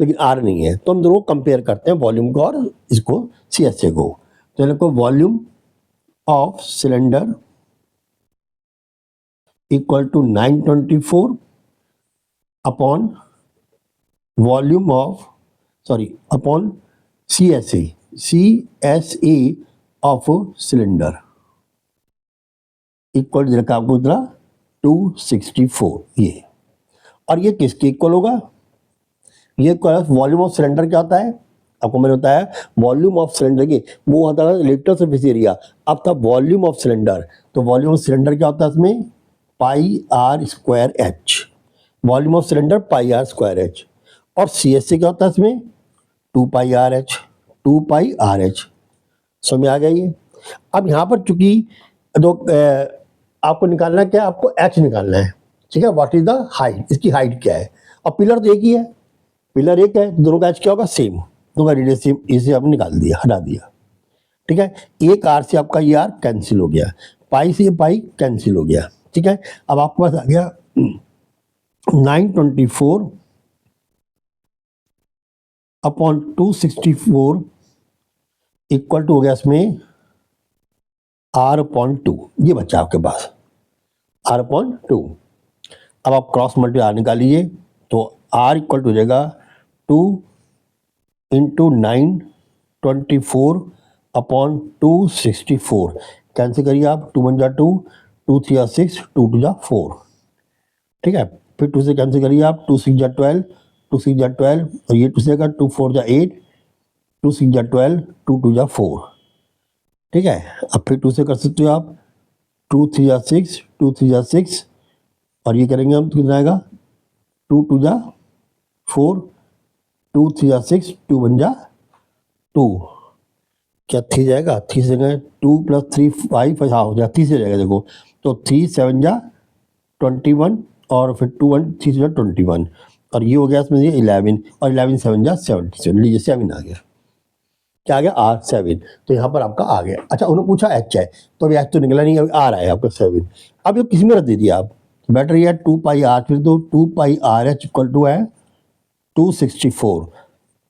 लेकिन आर नहीं है, तो हम दोनों कंपेयर करते हैं वॉल्यूम को और इसको CSA को। तो देखो volume of cylinder equal to 924 upon volume of upon CSA of cylinder equal रखा आपको इतना 264 ये, और ये किसके इक्वल होगा, ये वॉल्यूम ऑफ सिलेंडर क्या होता है आपको मैंने बताया वॉल्यूम ऑफ सिलेंडर की, वो होता है लिटर सरफेस एरिया, अब था वॉल्यूम ऑफ सिलेंडर। तो वॉल्यूम ऑफ सिलेंडर क्या होता है इसमें, pi are square h, volume of cylinder pi are square h. और सी एस सी क्या होता है इसमें, 2 pi r h, 2 pi r h. समझ में आ गया ये। अब यहाँ पर चूंकि जो आपको निकालना क्या है, आपको एच निकालना है, ठीक है। व्हाट इज द हाइट, इसकी हाइट क्या है। और पिलर तो एक ही है, पिलर एक है, दोनों का एच क्या होगा, सेम, दोनों का रेडियस सेम, इसे आपने निकाल दिया, हटा दिया, ठीक है। एक आर से आपका ये आर कैंसिल हो गया, पाई से ये पाई कैंसिल हो गया, ठीक है। अब आपके पास आ गया 924 अपॉन 264 इक्वल टू हो गया इसमें आर अपॉन 2, ये बच्चा आपके पास आर अपॉन 2। अब आप क्रॉस मल्टीप्लाई निकालिए तो आर इक्वल टू हो जाएगा 2 इंटू 924 अपॉन 264, कैंसिल करिए आप, 2 1 जा 2, 2 3 जा 6, 2 2 जा 4, ठीक है। फिर 2 से कैंसिल करिए आप, 2 6 जा 12, 2 6 जा 12, और ये 2 से आएगा 2 4 जा 8, 2 6 जा 12, 2 2 जा 4, ठीक है। अब फिर 2 से कर सकते हो आप, 2 3 जा 6, 2 3 जा 6, और ये करेंगे हम तो कितना आएगा, 2 2 जा 4, 2 3 जा 6, 2 1 जा 2, क्या 3 जाएगा, 3 से 2 प्लस 3 5, हाँ हो जाएगा 3 से जाएगा, देखो तो 3 7 जा 21, और फिर 2 1 3 से 21, और ये हो गया इसमें 11, और 11 7 जा 77, लीजिए 7 आ गया, क्या आ गया, आर 7। तो यहाँ पर आपका आ गया। अच्छा उन्होंने पूछा एच है, तो अभी एच तो निकला नहीं, अभी आ रहा है आपका 7। अब ये किस में रख दीजिए आप, बेटर ये 2 पाई आर, फिर तो 2 pi r H equal to है 264,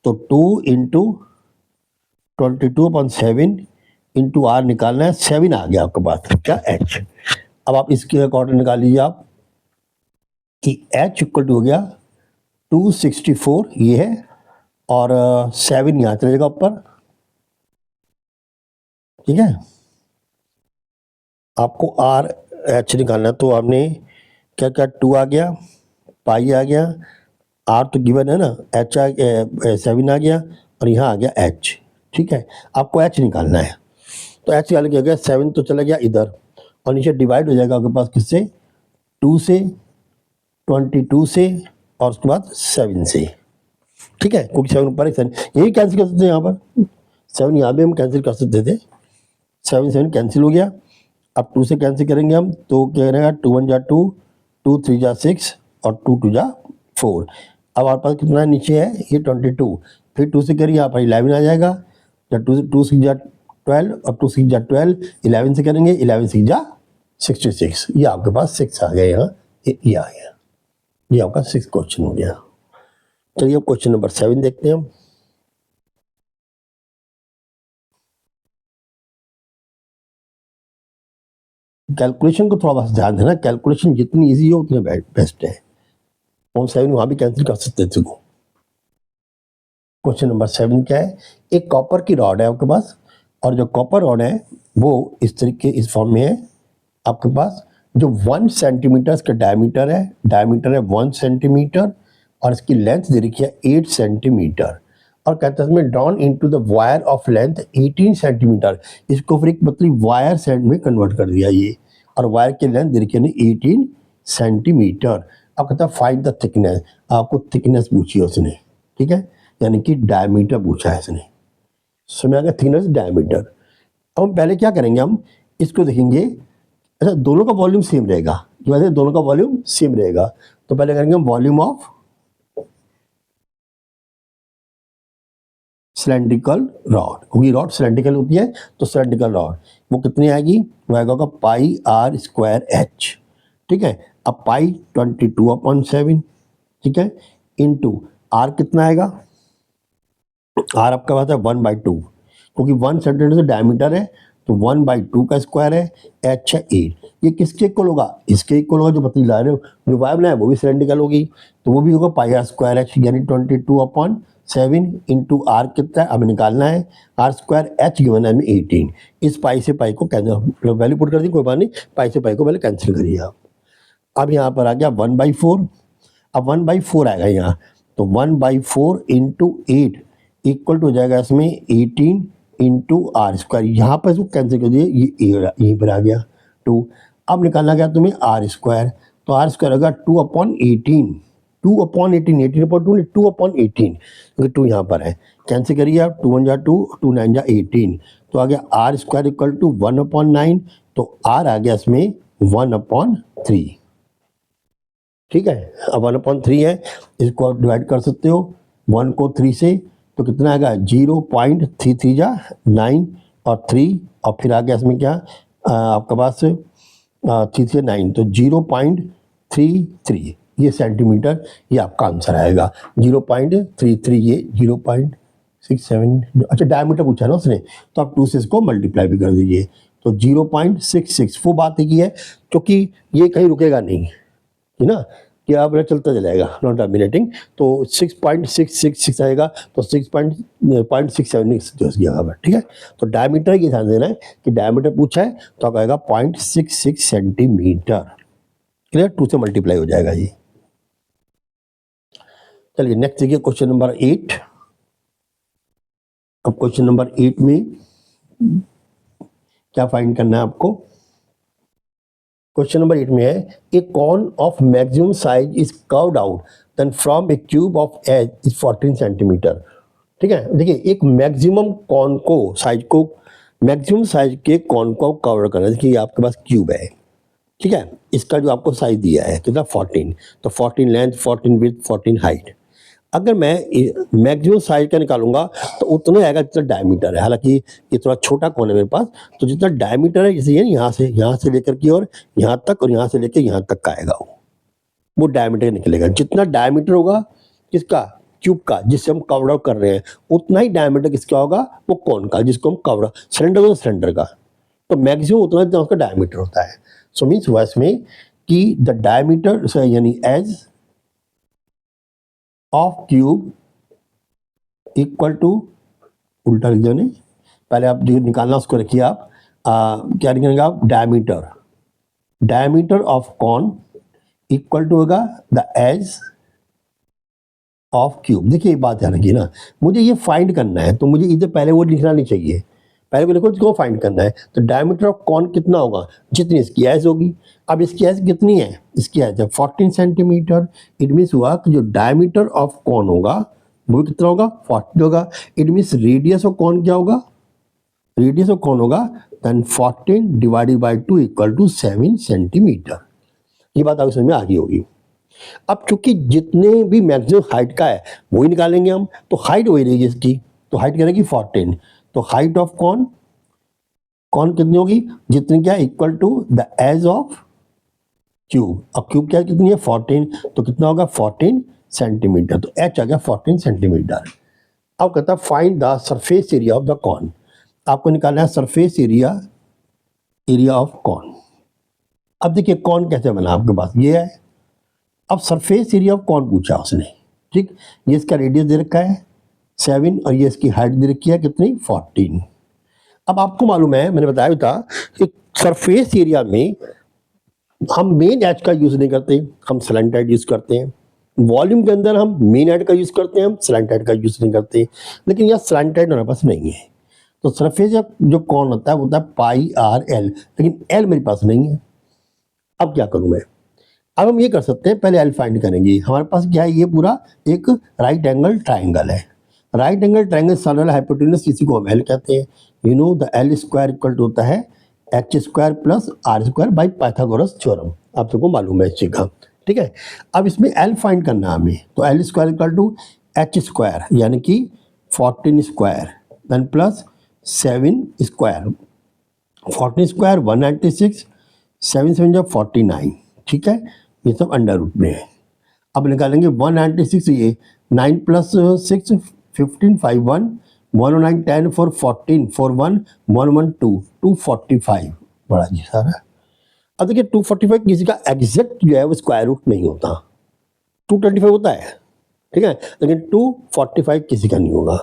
तो 2 इंटू 22/7 इंटू आर निकालना है, 7 आ गया आपके पास क्या, एच। अब आप इसके अकॉर्डिंग निकाल लीजिए आप कि एच इक्वल टू हो गया 264 ये है, और 7 यहाँ चलेगा ऊपर, ठीक है। आपको आर एच निकालना, तो आपने क्या क्या, 2 आ गया, पाई आ गया, आर तो गिवन है ना, एच 7 आ गया, और यहाँ आ गया एच, ठीक है। आपको एच निकालना है, तो एच निकाल के हो गया 7 तो चला गया इधर, और नीचे डिवाइड हो जाएगा आपके पास किससे, 2 से, 22 से, और उसके बाद 7 से, ठीक है। क्योंकि 7 ऊपर है, 7 यही कैंसिल कर सकते हैं, यहाँ पर 7 यहाँ भी हम कैंसिल कर सकते थे, 7 7 कैंसिल हो गया। अब 2 से कैंसिल करेंगे हम, तो क्या रहेगा, 2 1 जा 2, 2 3 जा 6, और 2 2 जा 4। अब हमारे पास कितना नीचे है, ये 22, फिर 2 से करिए यहाँ पर 11 आ जाएगा, जब 2 6 जा 12, और 2 6 जा 12, 11 से करेंगे, 11 6 जा 66, ये आपके पास 6 आ गया यहाँ, ये आ गया, ये आपका 6 क्वेश्चन हो गया। चलिए अब क्वेश्चन नंबर 7 देखते हैं हम। कैलकुलेशन को थोड़ा बस ध्यान देना, कैलकुलेशन जितनी इजी हो उतनी बेस्ट है, और 7 वहां भी कैंसिल कर सकते थे। क्वेश्चन नंबर 7 क्या है, एक कॉपर की रॉड है आपके पास, और जो कॉपर रॉड है वो इस तरीके इस फॉर्म में है आपके पास, जो 1 सेंटीमीटर का डायमीटर है 1 सेंटीमीटर, और इसकी लेंथ दे रखी है 8 सेंटीमीटर, और कहता है इसमें drawn into the wire of length 18 centimetre, इसको फिर एक पतली वायर सेंट में कन्वर्ट कर दिया ये, और वायर की लेंथ दे रखी है 18 सेंटीमीटर। अब कहता है फाइंड द थिकनेस, आपको थिकनेस पूछी है उसने, ठीक है, यानी कि डायमीटर पूछा है इसने, समझ आ गया, थिकनेस डायमीटर। अब हम पहले क्या करेंगे, हम इसको देखेंगे, अच्छा दोनों का वॉल्यूम सेम रहेगा, जो वैसे दोनों का वॉल्यूम सेम रहेगा, तो पहले करेंगे हम वॉल्यूम ऑफ सिलेंड्रिकल रॉड, क्योंकि रॉड सिलेंड्रिकल होती है, तो सिलेंड्रिकल रॉड वो कितनी आएगी, वो आएगा पाई आर स्क्वायर एच, ठीक है। अब पाई 22/7, ठीक है, इंटू आर कितना आएगा, आर आपका पास है 1/2, क्योंकि 1 सेंटीमीटर डायमीटर है, तो 1/2 का स्क्वायर है, एच है 8, ये किसके इक्वल होगा, इसके इक्वल होगा, जो पतली ला रहे हो, जो वायर है वो भी सिलेंड्रिकल होगी, तो वो भी होगा पाई आर स्क्वायर एच, यानी 22/7 इंटू आर कितना है हमें निकालना है, आर स्क्वायर एच गिवन है हमें 18, इस पाई से पाई को कैंसिल, वैल्यू पुट कर दी, कोई बात नहीं, पाई से पाई को पहले कैंसिल करिए आप। अब यहाँ पर आ गया 1/4, अब 1/4 आएगा यहाँ, तो 1/4 इंटू 8 इक्वल टू हो जाएगा इसमें 18 इंटू आर स्क्वायर, यहाँ पर इसको कैंसिल कर दिए, ये यहीं पर आ गया 2। अब निकालना क्या तुम्हें आर स्क्वायर, तो आर स्क्वायर होगा 2/18, 2/18, 18/2 2/18, क्योंकि 2 यहाँ पर है, कैंसिल करिए आप, 2 1 जा 2, 2 9 जा 18, तो आ गया आर स्क्वायर इक्वल टू 1/9, तो आर आ गया इसमें 1/3। ठीक है, अब 1/3 है, इसको आप डिवाइड कर सकते हो 1 को 3 से, तो कितना आएगा 0.33 जा 9 और 3, और फिर आ गया इसमें क्या आपके पास 3 से 9, तो 0.33 ये सेंटीमीटर, ये आपका आंसर आएगा 0.33, ये 0.67, अच्छा डायमीटर पूछा ना उसने, तो आप 2 से इसको मल्टीप्लाई भी कर दीजिए, तो 0.66। वो बात है की है क्योंकि ये कहीं रुकेगा नहीं है ना, कि आप चलता चलेगा नॉट टर्मिनेटिंग, तो 6.666 आएगा, तो 6.67 किया, ठीक है। तो डायमीटर की ध्यान देना है कि डायमीटर पूछा है तो आप आएगा 0.66 सेंटीमीटर, क्लियर, 2 से मल्टीप्लाई हो जाएगा ये। चलिए नेक्स्ट देखिए क्वेश्चन नंबर 8। अब क्वेश्चन नंबर 8 में क्या फाइंड करना है आपको। क्वेश्चन नंबर 8 में है a cone of maximum size is curved out then from a cube of edge is 14 centimetre. ठीक है, देखिए एक मैक्सिमम कॉन को साइज को, मैक्सिमम साइज के कॉन को कवर करना है। देखिए आपके पास क्यूब है, ठीक है, इसका जो आपको साइज दिया है कितना 14, तो 14 लेंथ, 14 विड्थ, 14 हाइट। अगर मैं मैक्सिमम साइज का निकालूंगा तो उतना आएगा जितना डायमीटर है। हालांकि ये थोड़ा छोटा कौन है मेरे पास, तो जितना डायमीटर है जैसे ये यहाँ से लेकर की और यहाँ तक, और यहाँ से लेकर यहाँ तक का आएगा वो डायमीटर निकलेगा। जितना डायमीटर होगा किसका, क्यूब का, जिससे हम कवर आउट कर रहे हैं, उतना ही डायमीटर किसका होगा, वो कौन का, जिसको हम कवर, सिलेंडर होगा सिलेंडर का, तो मैक्सिमम उतना जितना उसका डायमीटर होता है। सो मीन्स हुआ इसमें कि द डायमीटर यानी edge of cube equal to, उल्टा लिख जाने, पहले आप जो निकालना उसको रखिए आप, क्या निकालेंगे आप, diameter of cone equal to होगा द एज ऑफ क्यूब। देखिए ये बात ध्यान रखिए ना, मुझे ये फाइंड करना है तो मुझे इधर पहले वो लिखना नहीं चाहिए, पहले को लिखो इसको फाइंड करना है। तो डायमीटर ऑफ कॉन कितना होगा, जितनी इसकी एज होगी। अब इसकी एज कितनी है, इसकी एज है 14 सेंटीमीटर। इट मीन्स हुआ कि जो डायमीटर ऑफ कॉन होगा वो कितना होगा, 40 होगा। It means radius of cone क्या होगा, रेडियस ऑफ कॉन होगा then 14 divided by 2 equal to 7 centimetre. ये बात आपको समझ में आ गई होगी। अब चूंकि जितने भी मैक्सिमम हाइट का है वही निकालेंगे हम, तो हाइट वही रहेगी इसकी, तो हाइट क्या रहेगी 14, तो हाइट ऑफ कॉन कितनी होगी, जितनी क्या equal to the edge of cube. अब क्यूब क्या कितनी है 14, तो कितना होगा 14 सेंटीमीटर, तो एच आ गया 14 सेंटीमीटर। अब कहता है find the surface area of the cone, आपको निकालना है सरफेस एरिया ऑफ कॉन। अब देखिए कॉन कैसे बना, आपके पास ये है। अब सरफेस एरिया ऑफ कॉन पूछा उसने, ठीक, ये इसका रेडियस दे रखा है 7 और ये इसकी हाइट दे रखी है कितनी 14। अब आपको मालूम है, मैंने बताया था कि सरफेस एरिया में हम मेन एज का यूज नहीं करते, हम स्लैंट एज यूज करते हैं। वॉल्यूम के अंदर हम मेन एज का यूज करते हैं, हम स्लैंट एज का यूज नहीं करते, लेकिन यह स्लैंट एज हमारे पास नहीं है। तो सरफेस जो कॉन होता है वो होता है पाई आर एल, लेकिन एल मेरे पास नहीं है। अब क्या करूं मैं, अब हम ये कर सकते हैं, पहले एल फाइंड करेंगे। हमारे पास क्या है, ये पूरा एक राइट एंगल ट्राइंगल है। Right angle triangle side hypotenuse इसी को हम एल कहते हैं। You know the L square equal to होता है H square plus R square by Pythagoras theorem, आप सबको मालूम है इस चीज का, ठीक है। अब इसमें एल फाइंड करना है हमें, तो L square equal to H square यानी कि 14 square then plus 7 square, 14 square 196, 7 7 जा 49, ठीक है, ये सब अंडर रूट में है। अब निकालेंगे 196, ये 9 प्लस 6 15 5 1 109 10 4 14 4 1 1 1 2 245, बड़ा जी सारा। अब देखिए 245 किसी का एग्जैक्ट जो है वो स्क्वायर रूट नहीं होता, 225 होता है, ठीक है, लेकिन 245 किसी का नहीं होगा।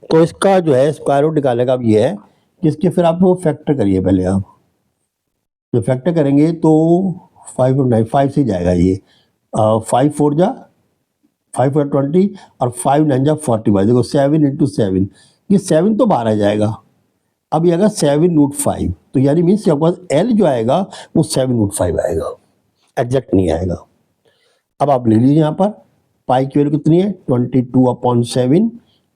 तो इसका जो है स्क्वायर रूट निकालेगा। अब ये है कि इसके फिर आप वो फैक्टर करिए, पहले आप जो फैक्टर करेंगे तो 5 और 9 5 से जाएगा ये, 5 4 जा 5 4 20 और 5 9 जा 45, देखो 7 इंटू 7, ये 7 तो बाहर आ जाएगा, अब ये आएगा 7√5, तो यानी मीन्स आपके पास एल जो आएगा वो 7√5 आएगा, एग्जैक्ट नहीं आएगा। अब आप ले लीजिए यहाँ पर पाई की वैल्यू कितनी है 22/7,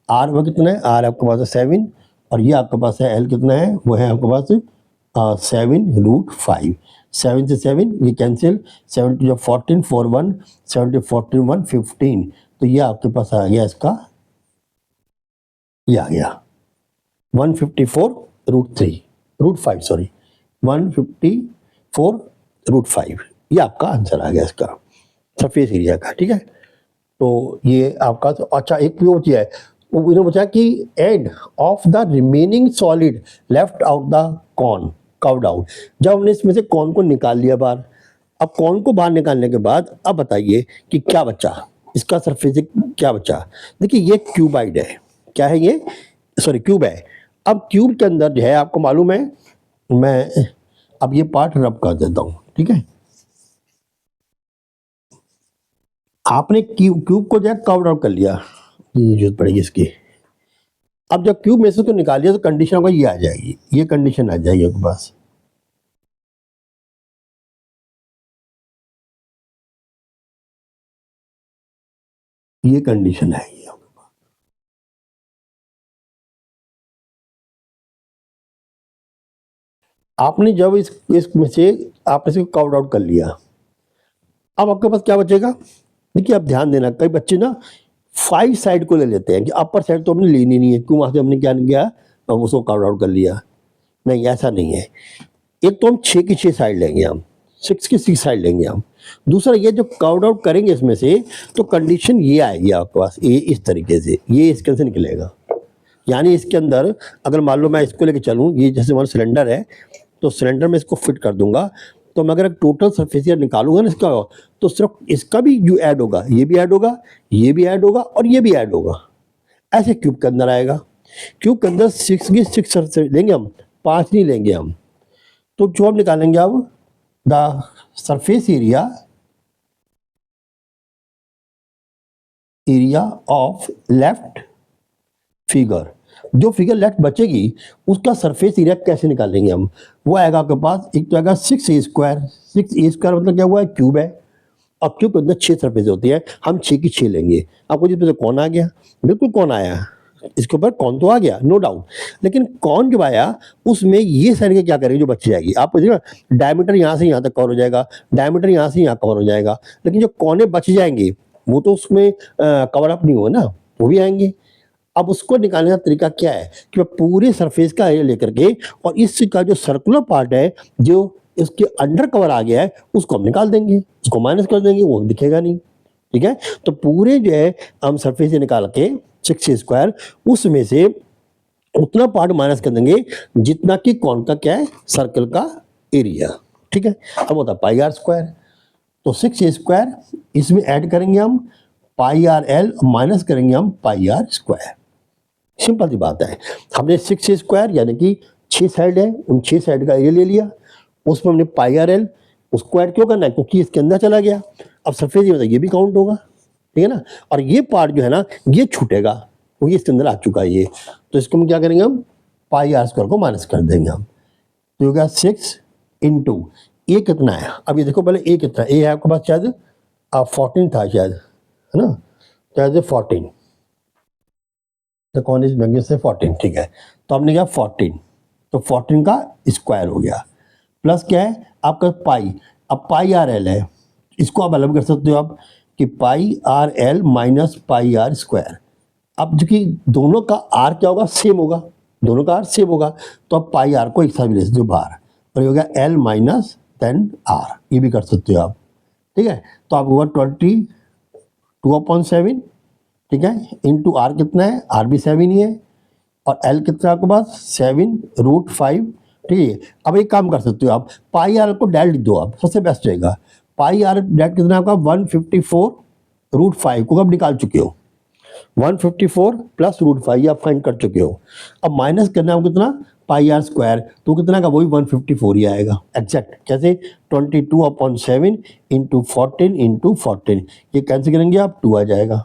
आर वो कितना है, आर आपके पास है 7, और ये आपके पास है एल कितना है, वो है आपके पास 7√5, 7 से 7 ये कैंसिल, 7 टू 14, 4 1, 7 टू 14 1 15, तो ये आपके पास आ गया इसका, ये आ गया 154√5 सॉरी 154√5, ये आपका आंसर आ गया इसका सरफेस एरिया का। ठीक है, तो ये आपका तो अच्छा एक भी बचा है, उन्होंने पूछा कि end of the remaining solid left out the corn curved out, जब हमने इसमें से कॉर्न को निकाल लिया बाहर, अब कॉर्न को बाहर निकालने के बाद अब बताइए कि क्या बचा, इसका सरफेस क्या बचा। देखिए ये क्यूबाइड है, क्या है ये, सॉरी क्यूब है। अब क्यूब के अंदर जो है आपको मालूम है, मैं अब ये पार्ट रब कर देता हूँ। ठीक है, आपने क्यूब को जो है कवर आउट कर लिया, ये जरूरत पड़ेगी इसकी। अब जब क्यूब में से तो निकालिए तो कंडीशन होगा ये आ जाएगी, ये कंडीशन आ जाएगी आपके पास, ये कंडीशन आएगी आपके पास। आपने जब इसमें से आपने इसको कवर आउट कर लिया, अब आपके पास क्या बचेगा। देखिए आप ध्यान देना, कई बच्चे ना 5 साइड को ले लेते हैं कि अपर साइड तो हमने लेनी नहीं है, क्यों, वहां से हमने क्या किया, हम उसको कवर आउट कर लिया। नहीं, ऐसा नहीं है। एक तो हम 6 की 6 साइड लेंगे, हम 6 की 6 साइड लेंगे हम। दूसरा ये जो कवर्ड आउट करेंगे इसमें से, तो कंडीशन ये आएगी आपके पास, ये इस तरीके से, ये इसके से निकलेगा। यानी इसके अंदर अगर मान लो मैं इसको लेके चलूँ, ये जैसे हमारा सिलेंडर है, तो सिलेंडर में इसको फिट कर दूंगा, तो मैं अगर टोटल सरफेस एरिया निकालूंगा ना इसका, तो सिर्फ इसका भी जो ऐड होगा, ये भी ऐड होगा, ये भी ऐड होगा और ये भी ऐड होगा, ऐसे क्यूब के अंदर आएगा। क्यूब के अंदर 6 की 6 सरफेस लेंगे हम, 5 नहीं लेंगे हम। तो जो हम निकालेंगे अब the surface area of left figure, जो फिगर लेफ्ट बचेगी उसका सरफेस एरिया कैसे निकालेंगे हम, वो आएगा आपके पास, एक तो आएगा 6a स्क्वायर, 6a स्क्वायर मतलब क्या हुआ है, क्यूब है, और क्यूब के अंदर 6 सरफेस होती है, हम 6 की 6 लेंगे। आपको जिसमें से कौन आ गया, बिल्कुल कौन आया, इसके ऊपर कौन तो आ गया नो डाउट, लेकिन कौन जो आया उसमें ये सारी के क्या करेंगे, जो बच जाएगी आप देखिए, डायमीटर यहाँ से यहाँ तक कवर हो जाएगा, डायमीटर यहाँ से यहाँ कवर हो जाएगा, लेकिन जो कोने बच जाएंगे वो तो उसमें कवर अप नहीं हुआ ना, वो भी आएंगे। अब उसको निकालने का तरीका क्या है कि मैं पूरे सरफेस का एरिया लेकर के और इसका जो सर्कुलर पार्ट है जो इसके अंडर कवर आ गया है उसको हम निकाल देंगे, उसको माइनस कर देंगे, वो दिखेगा नहीं। ठीक है, तो पूरे जो है हम सरफेस से निकाल के 6 स्क्वायर, उसमें से उतना पार्ट माइनस कर देंगे जितना कि कौन का क्या है, सर्कल का एरिया। ठीक है, अब होता है पाई आर स्क्वायर, तो 6 स्क्वायर इसमें ऐड करेंगे हम पाई आर एल, माइनस करेंगे हम पाई आर स्क्वायर। सिंपल सी बात है, हमने 6 स्क्वायर यानी कि 6 साइड है, उन 6 साइड का एरिया ले लिया, उसमें हमने पाई आर एल, उसको ऐड क्यों करना है, क्योंकि इसके अंदर चला गया। अब सरफेस ये भी काउंट होगा, ठीक है ना, और ये पार्ट जो है ना ये छूटेगा क्योंकि इसके अंदर आ चुका है ये, तो इसको हम क्या करेंगे, हम पाई आर स्क्वायर को माइनस कर देंगे हम, तो होगा 6 इंटू ए कितना है, अब ये देखो पहले ए कितना है, ए है आपके पास शायद 14 था शायद, है ना, शायद 14, द कॉन इज मैग्नीफिक से 14, ठीक है, तो हमने क्या 14, तो 14 का स्क्वायर हो गया, प्लस क्या है आपका पाई, अब पाई आर एल है, इसको आप अलग कर सकते हो आप कि pi r l minus pi are square. अब जो कि दोनों का आर क्या होगा, सेम होगा, दोनों का आर सेम होगा, तो अब पाई आर को एक साथ ले सकते हो बाहर, और ये हो गया एल माइनस देन आर, ये भी कर सकते हो आप। ठीक है, तो आप होगा 22/7, ठीक है, इंटू आर कितना है, आर भी 7 ही है, और एल कितना है आपके पास 7√5। ठीक है, अब एक काम कर सकते हो आप, पाई आर को डायरेक्ट लिख दो आप, सबसे बेस्ट रहेगा। पाई आर डायरेक्ट कितना है आपका 154√5 को आप निकाल चुके हो, 154 प्लस √5 आप फाइंड कर चुके हो। अब माइनस करना है कितना, पाई आर स्क्वायर, तो कितना का वही 154 ही आएगा एग्जैक्ट। कैसे? 22/7 इंटू 14 ये कैंसिल करेंगे आप 2 आ जाएगा।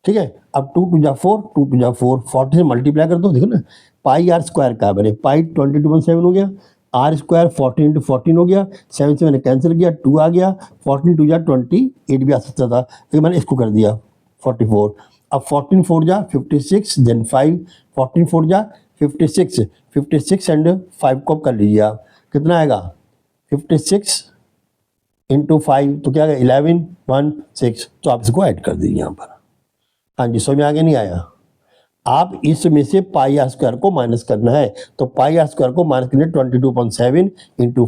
ठीक है, अब 2 2 जा 4, 2 2 जा 4, 40 से मल्टीप्लाई कर दो, देखो ना पाई आर स्क्वायर का बने, पाई 22/7 हो गया, आर स्क्वायर 14 इंटू 14 हो गया, 7 से मैंने कैंसिल किया, 2 आ गया, 14 2 जा 28 भी आ सकता था, लेकिन मैंने इसको कर दिया 44। अब 14 4 जा 56, देन 5, 14 4 जा 56, 56 एंड 5 को कर लीजिए आप, कितना आएगा 56 इंटू 5 तो क्या आएगा 11 1 6, तो आप इसको ऐड कर दीजिए यहाँ पर। हाँ जी, समझ में आगे नहीं आया? आप इसमें से पाई आर स्क्वायर को माइनस करना है, तो पाई आर स्क्वायर को माइनस करने 22/7 इंटू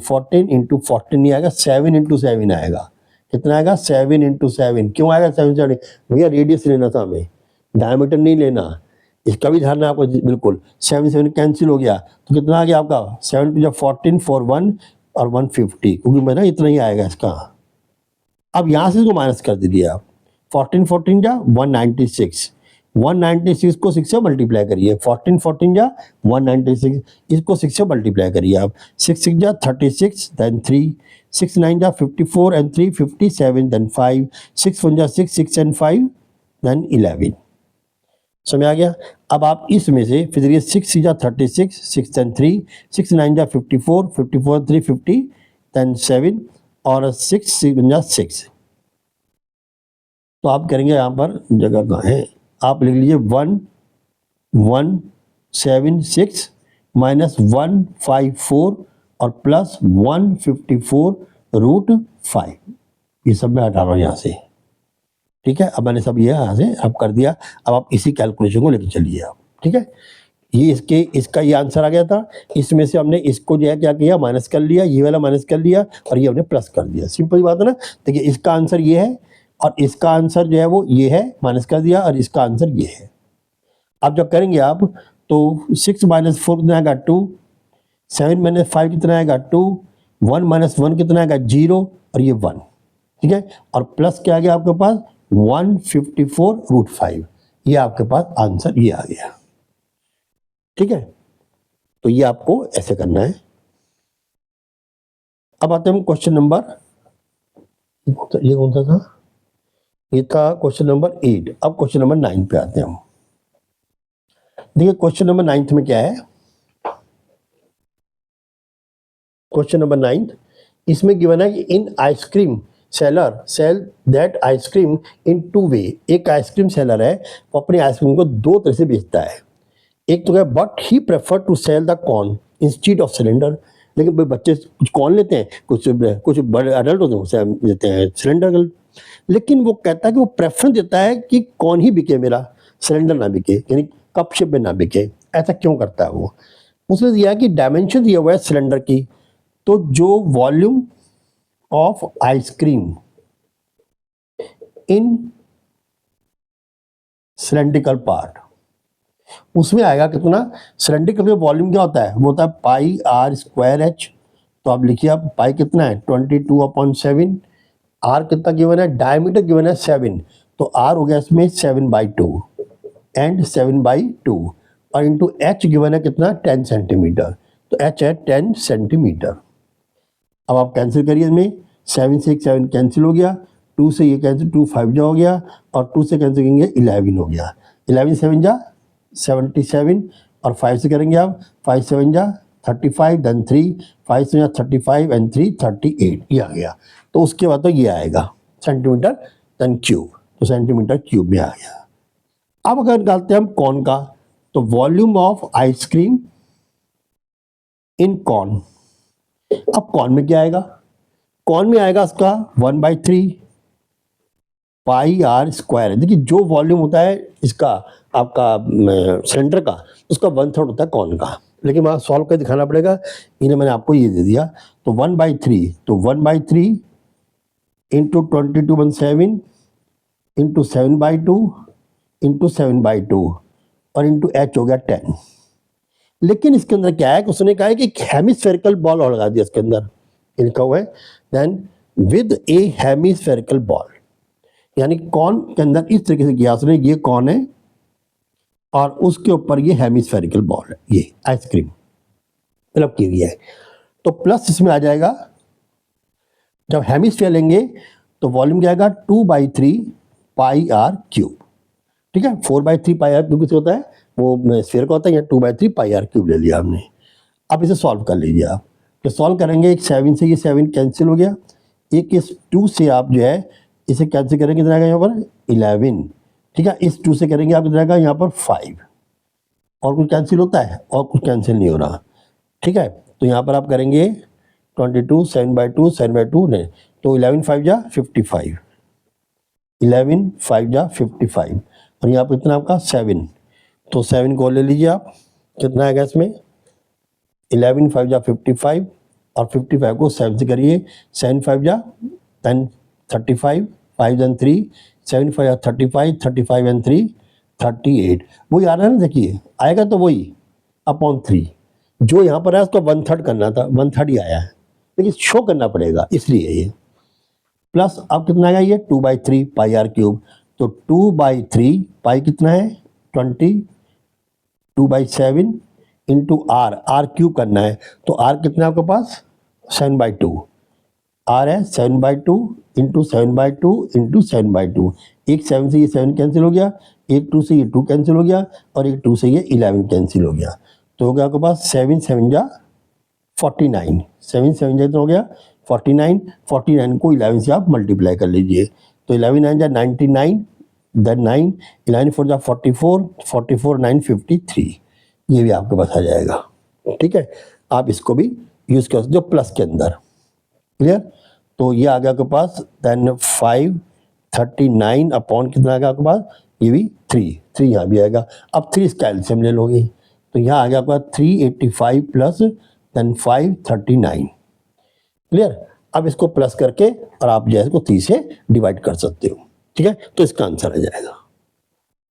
14 नहीं आएगा, 7 इंटू 7 आएगा। कितना आएगा 7 इंटू 7। क्यों आएगा 7? भैया रेडियस लेना था हमें, डायमीटर नहीं लेना, इसका भी ध्यान है आपको बिल्कुल। 7 7 कैंसिल हो गया, तो कितना आ गया आपका 7 2 14 4 1 और 150, क्योंकि मेरा इतना ही आएगा इसका। अब यहाँ से इसको माइनस कर दीजिए आप, 14 14 जा 196, 196 को 6 से मल्टीप्लाई करिए, 14 14 जा 196, इसको 6 से मल्टीप्लाई करिए आप, 6 6 जा 36, देन 3, 6 9 जा 54 एंड 3 57, देन 5, 6 1 जा 6, 6 एंड 5, देन 11। समझ आ गया? अब आप इसमें से फिर 6 जा 36, 6 एंड 3, 6 9 जा 54, 54 3 50, देन 7 और 6 6 जा 6। तो आप करेंगे यहाँ पर जगह कहाँ है, आप लिख लीजिए 1176 माइनस 154 और प्लस 154√5, ये सब मैं हटा रहा हूँ यहाँ से। ठीक है, अब मैंने सब ये यहाँ से अब कर दिया, अब आप इसी कैलकुलेशन को लेकर चलिए आप। ठीक है, ये इसका ये आंसर आ गया था, इसमें से हमने इसको जो है क्या किया माइनस कर लिया, ये वाला माइनस कर लिया और ये हमने प्लस कर दिया। सिंपल बात है ना। देखिए इसका आंसर ये है और इसका आंसर जो है वो ये है, माइनस कर दिया, और इसका आंसर ये है। अब जब करेंगे आप तो 6 - 4 कितना आएगा 2, 7 - 5 कितना आएगा 2, 1 - 1 कितना आएगा 0 और ये 1। ठीक है, और प्लस क्या आ गया आपके पास 154√5, ये आपके पास आंसर ये आ गया। ठीक है, तो ये आपको ऐसे करना है। अब आते हैं क्वेश्चन नंबर, ये कौन सा था, ये था क्वेश्चन नंबर 8। अब क्वेश्चन नंबर 9 पे आते हैं हम। देखिए क्वेश्चन नंबर 9 में क्या है, क्वेश्चन नंबर 9 इसमें गिवन है कि in ice cream seller sell that ice cream in 2 way. एक आइसक्रीम सेलर है, वो अपनी आइसक्रीम को 2 तरह से बेचता है। एक तो क्या, but he prefer to sell the cone instead of cylinder. लेकिन भाई बच्चे कुछ कॉर्न लेते हैं, कुछ बड़े अडल्ट होते हैं लेते हैं सिलेंडर। लेकिन वो कहता है कि वो प्रेफरेंस देता है कि कौन ही बिके, मेरा सिलेंडर ना बिके, यानी कप शिप में ना बिके। ऐसा क्यों करता है वो? उसने दिया कि डायमेंशन दिया हुआ है सिलेंडर की, तो जो volume of ice cream in cylindrical part, उसमें आएगा कितना, सिलेंड्रिकल का वॉल्यूम क्या होता है, वो होता है पाई आर स्क्वायर एच। तो आप लिखिए, आप पाई कितना है 22/7, आर कितना गिवन है, डायमीटर गिवन है 7, तो आर हो गया इसमें 7/2 एंड 7/2 और इंटू एच गिवन है कितना 10 सेंटीमीटर, तो एच है 10 सेंटीमीटर। अब आप कैंसिल करिए, इसमें 7 से 7 कैंसिल हो गया, 2 से ये कैंसिल, 2 5 जा हो गया और 2 से कैंसिल करेंगे 11 हो गया, 11 7 जा 77 और 5 से करेंगे आप 5 7 जा 35, देन 3 5 से 35 एंड 3 38, ये आ गया। तो उसके बाद तो ये आएगा सेंटीमीटर देन क्यूब, तो सेंटीमीटर क्यूब में आ गया। अब अगर निकालते हैं हम कॉर्न का, तो volume of ice cream in corn. अब कॉर्न में क्या आएगा, कॉर्न में आएगा इसका 1/3 पाई आर स्क्वायर है। देखिए जो वॉल्यूम होता है इसका आपका सिलेंडर का, उसका 1/3 होता है कॉर्न का, लेकिन वहाँ सॉल्व कर दिखाना पड़ेगा, इन्हें मैंने आपको ये दे दिया। तो 1/3, तो 1/3 इंटू 22/7 इंटू 7/2 इंटू 7/2 और इंटू एच हो गया 10। लेकिन इसके अंदर क्या है कि उसने कहा है कि हेमिस्फेरिकल बॉल और लगा दिया इसके अंदर, लिखा हुआ है then with a hemispherical ball, यानी कॉर्न के अंदर इस तरीके से किया उसने, ये कॉर्न है और उसके ऊपर ये हेमिस्फेरिकल बॉल है, ये आइसक्रीम। फिलअप की हुई है। तो प्लस इसमें आ जाएगा, जब हेमिस्फीयर लेंगे तो वॉल्यूम क्या आएगा 2/3 पाई आर क्यूब, ठीक है। 4/3 पाई आर क्यूब किससे होता है, वो स्फीयर का होता है, या 2/3 पाई आर क्यूब ले लिया हमने। अब इसे सॉल्व कर लीजिए आप, तो सॉल्व करेंगे, एक 7 से ये 7 कैंसिल हो गया, एक इस 2 से आप जो है इसे कैंसिल करेंगे, कितना आएगा यहाँ पर 11, ठीक है। इस 2 से करेंगे आप कितना आएगा यहाँ पर 5, और कुछ कैंसिल होता है, और कुछ कैंसिल नहीं हो रहा, ठीक है। तो यहाँ पर आप करेंगे 22 7/2 7/2 नहीं, तो 11 5 जा 55, 11 5 जा 55, और यहाँ पर इतना आपका 7, तो 7 को ले लीजिए आप, कितना आएगा इसमें 11 5 जा 55, और 55 को 7 से करिए, 7 5 जा 10 35, 5 and 3 7 5 जा 35, 35 and 3 38, वही आ रहा है ना, देखिए आएगा तो वही अपॉन 3, जो यहाँ पर है उसको 1/3 करना था, 1/3 ही आया है, लेकिन शो करना पड़ेगा इसलिए ये प्लस। अब कितना आएगा ये 2/3 पाई आर क्यूब, तो 2/3 पाई कितना है 20, 2/7 इंटू आर, आर क्यूब करना है, तो आर कितना है आपके पास 7/2, आर है 7/2 इंटू 7/2 इंटू 7/2, एक 7 से ये 7 कैंसिल हो गया, एक 2 से ये 2 कैंसिल हो गया, और एक 2 से ये 11 कैंसिल हो गया, तो हो गया आपके पास 7 7 जा 49, 7 7 जा इतना हो गया 49, 49 को 11 से आप मल्टीप्लाई कर लीजिए, तो 11 9 जा 99, देन 9 11 4 जा 44, 44 9 53, ये भी आपके पास आ जाएगा, ठीक है। आप इसको भी यूज़ कर सकते हो प्लस के अंदर, क्लियर। तो ये आ गया आपके पास, देन 539 अपॉन कितना आ गया आपके पास, ये भी 3 यहाँ भी आएगा। अब 3 इसका एलसीएम ले लोगे, तो यहाँ आ गया आपका 385 प्लस देन 539, क्लियर। अब इसको प्लस करके और आप जो है इसको 3 से डिवाइड कर सकते हो, ठीक है, तो इसका आंसर आ जाएगा,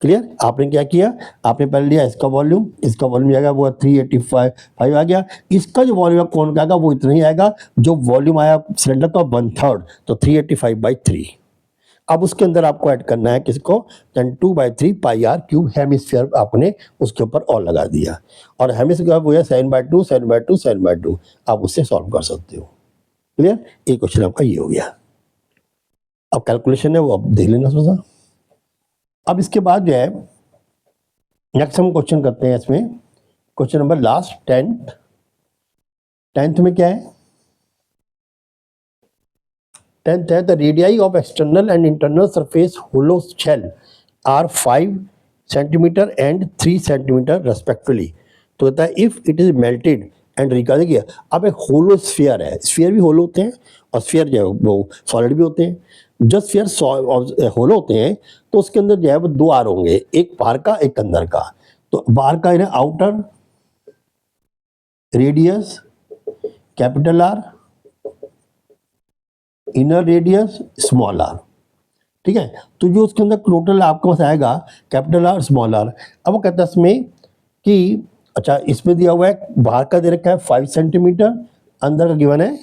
क्लियर। आपने क्या किया, आपने पहले लिया इसका वॉल्यूम, इसका वॉल्यूम आएगा वो 385 आ गया, इसका जो वॉल्यूम कौन का आएगा वो इतना ही आएगा, जो वॉल्यूम आया सिलेंडर का 1/3, तो 385/3। अब उसके अंदर आपको ऐड करना है किसको, 2/3 पाई आर क्यूब हेमिस्फीयर आपने उसके ऊपर और लगा दिया, और हेमिस्फीयर वो है 7/2 7/2 7/2, आप उससे सॉल्व कर सकते हो, क्लियर। एक क्वेश्चन आपका ये हो गया। अब कैलकुलेशन है वो आप देख लेना सोचा। अब इसके बाद जो है नेक्स्ट हम क्वेश्चन करते हैं, इसमें क्वेश्चन नंबर लास्ट 10th में क्या है, 10th है the radii of external and internal surface hollow shell are 5 centimetre and 3 centimetre respectively, तो कहता है if it is melted and record किया। अब एक होलो स्फीयर है, स्फीयर भी होलो होते हैं और स्फीयर जो है वो सॉलिड भी होते हैं। जब स्फीयर होलो होते हैं तो उसके अंदर जो है वो 2 आर होंगे, एक बाहर का एक अंदर का, तो बाहर का है outer radius capital R, inner radius small R, ठीक है। तो जो उसके अंदर टोटल आपके पास आएगा कैपिटल आर स्मॉल आर। अब वो कहता है इसमें कि अच्छा इसमें दिया हुआ है बाहर का दे रखा है 5 सेंटीमीटर, अंदर का गिवन है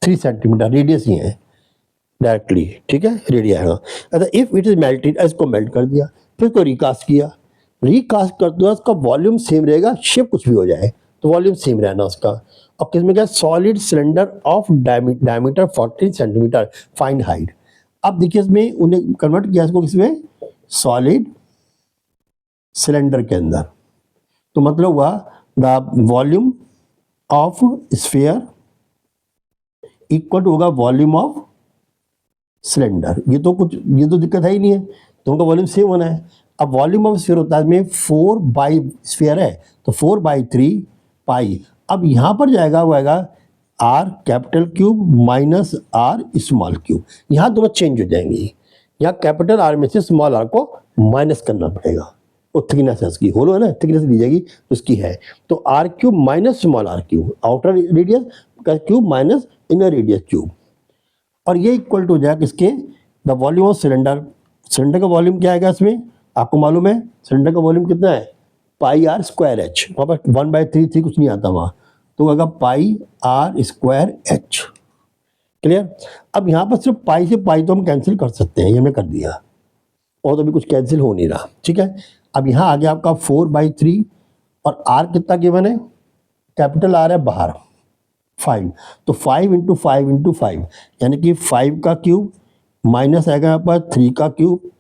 3 सेंटीमीटर, रेडियस ही है डायरेक्टली, ठीक है, रेडिया है। अच्छा इफ इट इज मेल्टेड, इसको मेल्ट कर दिया, फिर इसको रिकास्ट किया, रिकास्ट करते हुए उसका वॉल्यूम सेम रहेगा, शेप कुछ भी हो जाए तो वॉल्यूम सेम रहना उसका। अब किसमें क्या, solid cylinder of diameter 14 centimetre, find height. अब देखिए इसमें उन्हें कन्वर्ट किया इसको किसमें, सॉलिड सिलेंडर के अंदर, तो मतलब हुआ the volume of sphere equal to होगा वॉल्यूम ऑफ सिलेंडर। ये तो दिक्कत है ही नहीं है, तो उनका वॉल्यूम सेम होना है। अब वॉल्यूम ऑफ स्फीयर होता है इसमें 4 बाई स्फीयर है तो 4/3 पाई। अब यहाँ पर जाएगा वो आएगा R capital cube minus R small cube, यहाँ दोनों चेंज हो जाएंगे, यहाँ कैपिटल आर में से स्मॉल आर को माइनस करना पड़ेगा, वो थिकनेस है उसकी, होलो है ना, थिकनेस दी जाएगी उसकी है, तो r cube minus small r cube, outer radius का cube minus inner radius cube, और ये इक्वल टू हो जाएगा किसके, the volume of cylinder. Cylinder का वॉल्यूम क्या आएगा इसमें, आपको मालूम है सिलेंडर का वॉल्यूम कितना है, पाई आर स्क्वायर एच, वहाँ पर 1/3 कुछ नहीं आता वहाँ, तो होगा पाई आर स्क्वायर एच, क्लियर। अब यहाँ पर सिर्फ पाई से पाई तो हम कैंसिल कर सकते हैं, ये हमने कर दिया, और तो भी कुछ कैंसिल हो नहीं रहा, ठीक है। अब यहाँ आ गया आपका 4/3 और आर कितना गिवन है कैपिटल आर है बाहर 5, तो 5 इंटू 5 इंटू 5 यानी कि 5 का क्यूब माइनस आएगा यहाँ पर 3 का क्यूब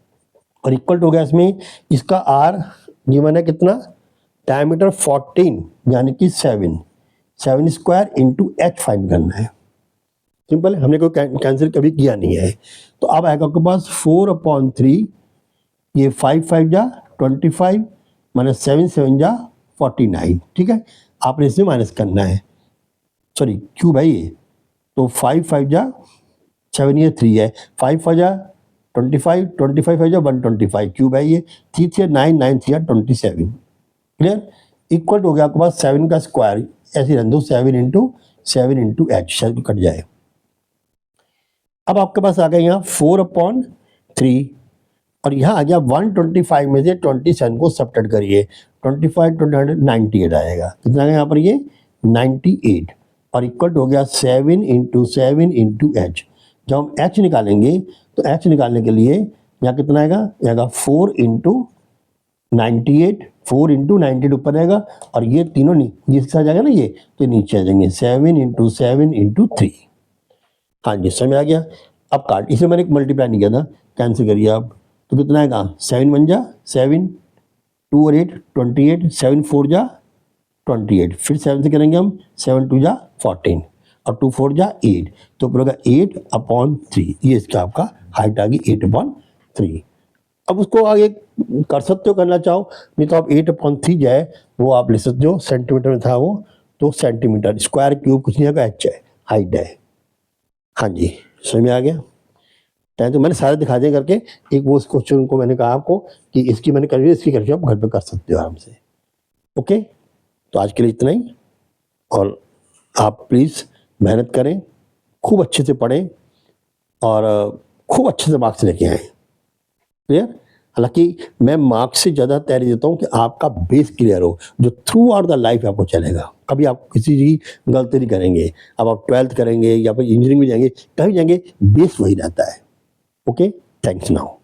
और इक्वल हो गया इसमें इसका आर गिवन है कितना, डायमीटर 14 यानी कि 7 स्क्वायर इंटू एच फाइंड करना है। सिंपल है, हमने कोई कैंसिल कभी किया नहीं है। तो अब आएगा आपके पास 4/3, ये 5 5 जा 25 माइनस 7 7 जा 49, ठीक है। आपने इसमें माइनस करना है, सॉरी क्यूब है ये, तो 5 5 जा 7, ये 3 है, 5 5 जा 25 25 5 जा 125 क्यूब है ये, 3 3 9 9 3 27, क्लियर। इक्वल हो गया आपके पास 7 का स्क्वायर, ऐसे रख दो 7 इंटू एच, शायद कट जाए। अब आपके पास आ गया यहाँ 4/3 और यहाँ आ गया 125 में से 27 को सब्ट्रैक्ट करिए, 25 98 आएगा, कितना आएगा यहाँ पर ये 98 और इक्वल हो गया 7 इंटू एच। जब हम एच निकालेंगे तो एच निकालने के लिए यहाँ कितना आएगा 4 इंटू 98, 4 इंटू 98 ऊपर रहेगा और ये तीनों नहीं, ये इसके साथ जाएगा ना, ये तो नीचे आ जाएंगे 7 इंटू 3। हाँ जी समझ आ गया। अब काट, इसे मैंने मल्टीप्लाई नहीं किया था, कैंसिल करिए आप, तो कितना आएगा 7 1 जा 7, 2 और 8 28, 7 4 जा 28, फिर 7 से करेंगे हम 7 2 जा 14 और 2 4 जा 8, तो पूरा 8/3, ये इसका आपका हाइट आ गई 8/3। अब उसको आगे कर सकते हो, करना चाहो, नहीं तो आप 8/3 जाए वो आप लिख सकते हो, सेंटीमीटर में था वो, तो सेंटीमीटर स्क्वायर क्यूब कुछ नहीं आएगा, एच है, हाइट है। हाँ जी समझ में आ गया। तो मैंने सारे दिखा दिए करके, एक वो उस क्वेश्चन को मैंने कहा आपको कि इसकी मैंने कर, इसकी करके आप घर पे कर सकते हो आराम से। ओके, तो आज के लिए इतना ही, और आप प्लीज़ मेहनत करें, खूब अच्छे से पढ़ें और खूब अच्छे से मार्क्स लेके आएँ, क्लियर। हालांकि मैं मार्क्स से ज़्यादा तैयारी देता हूँ कि आपका बेस क्लियर हो, जो थ्रू आउट द लाइफ आपको चलेगा, कभी आप किसी की गलती नहीं करेंगे। अब आप 12th करेंगे या फिर इंजीनियरिंग में जाएंगे, कहीं जाएंगे, बेस वही रहता है। Okay, thanks now.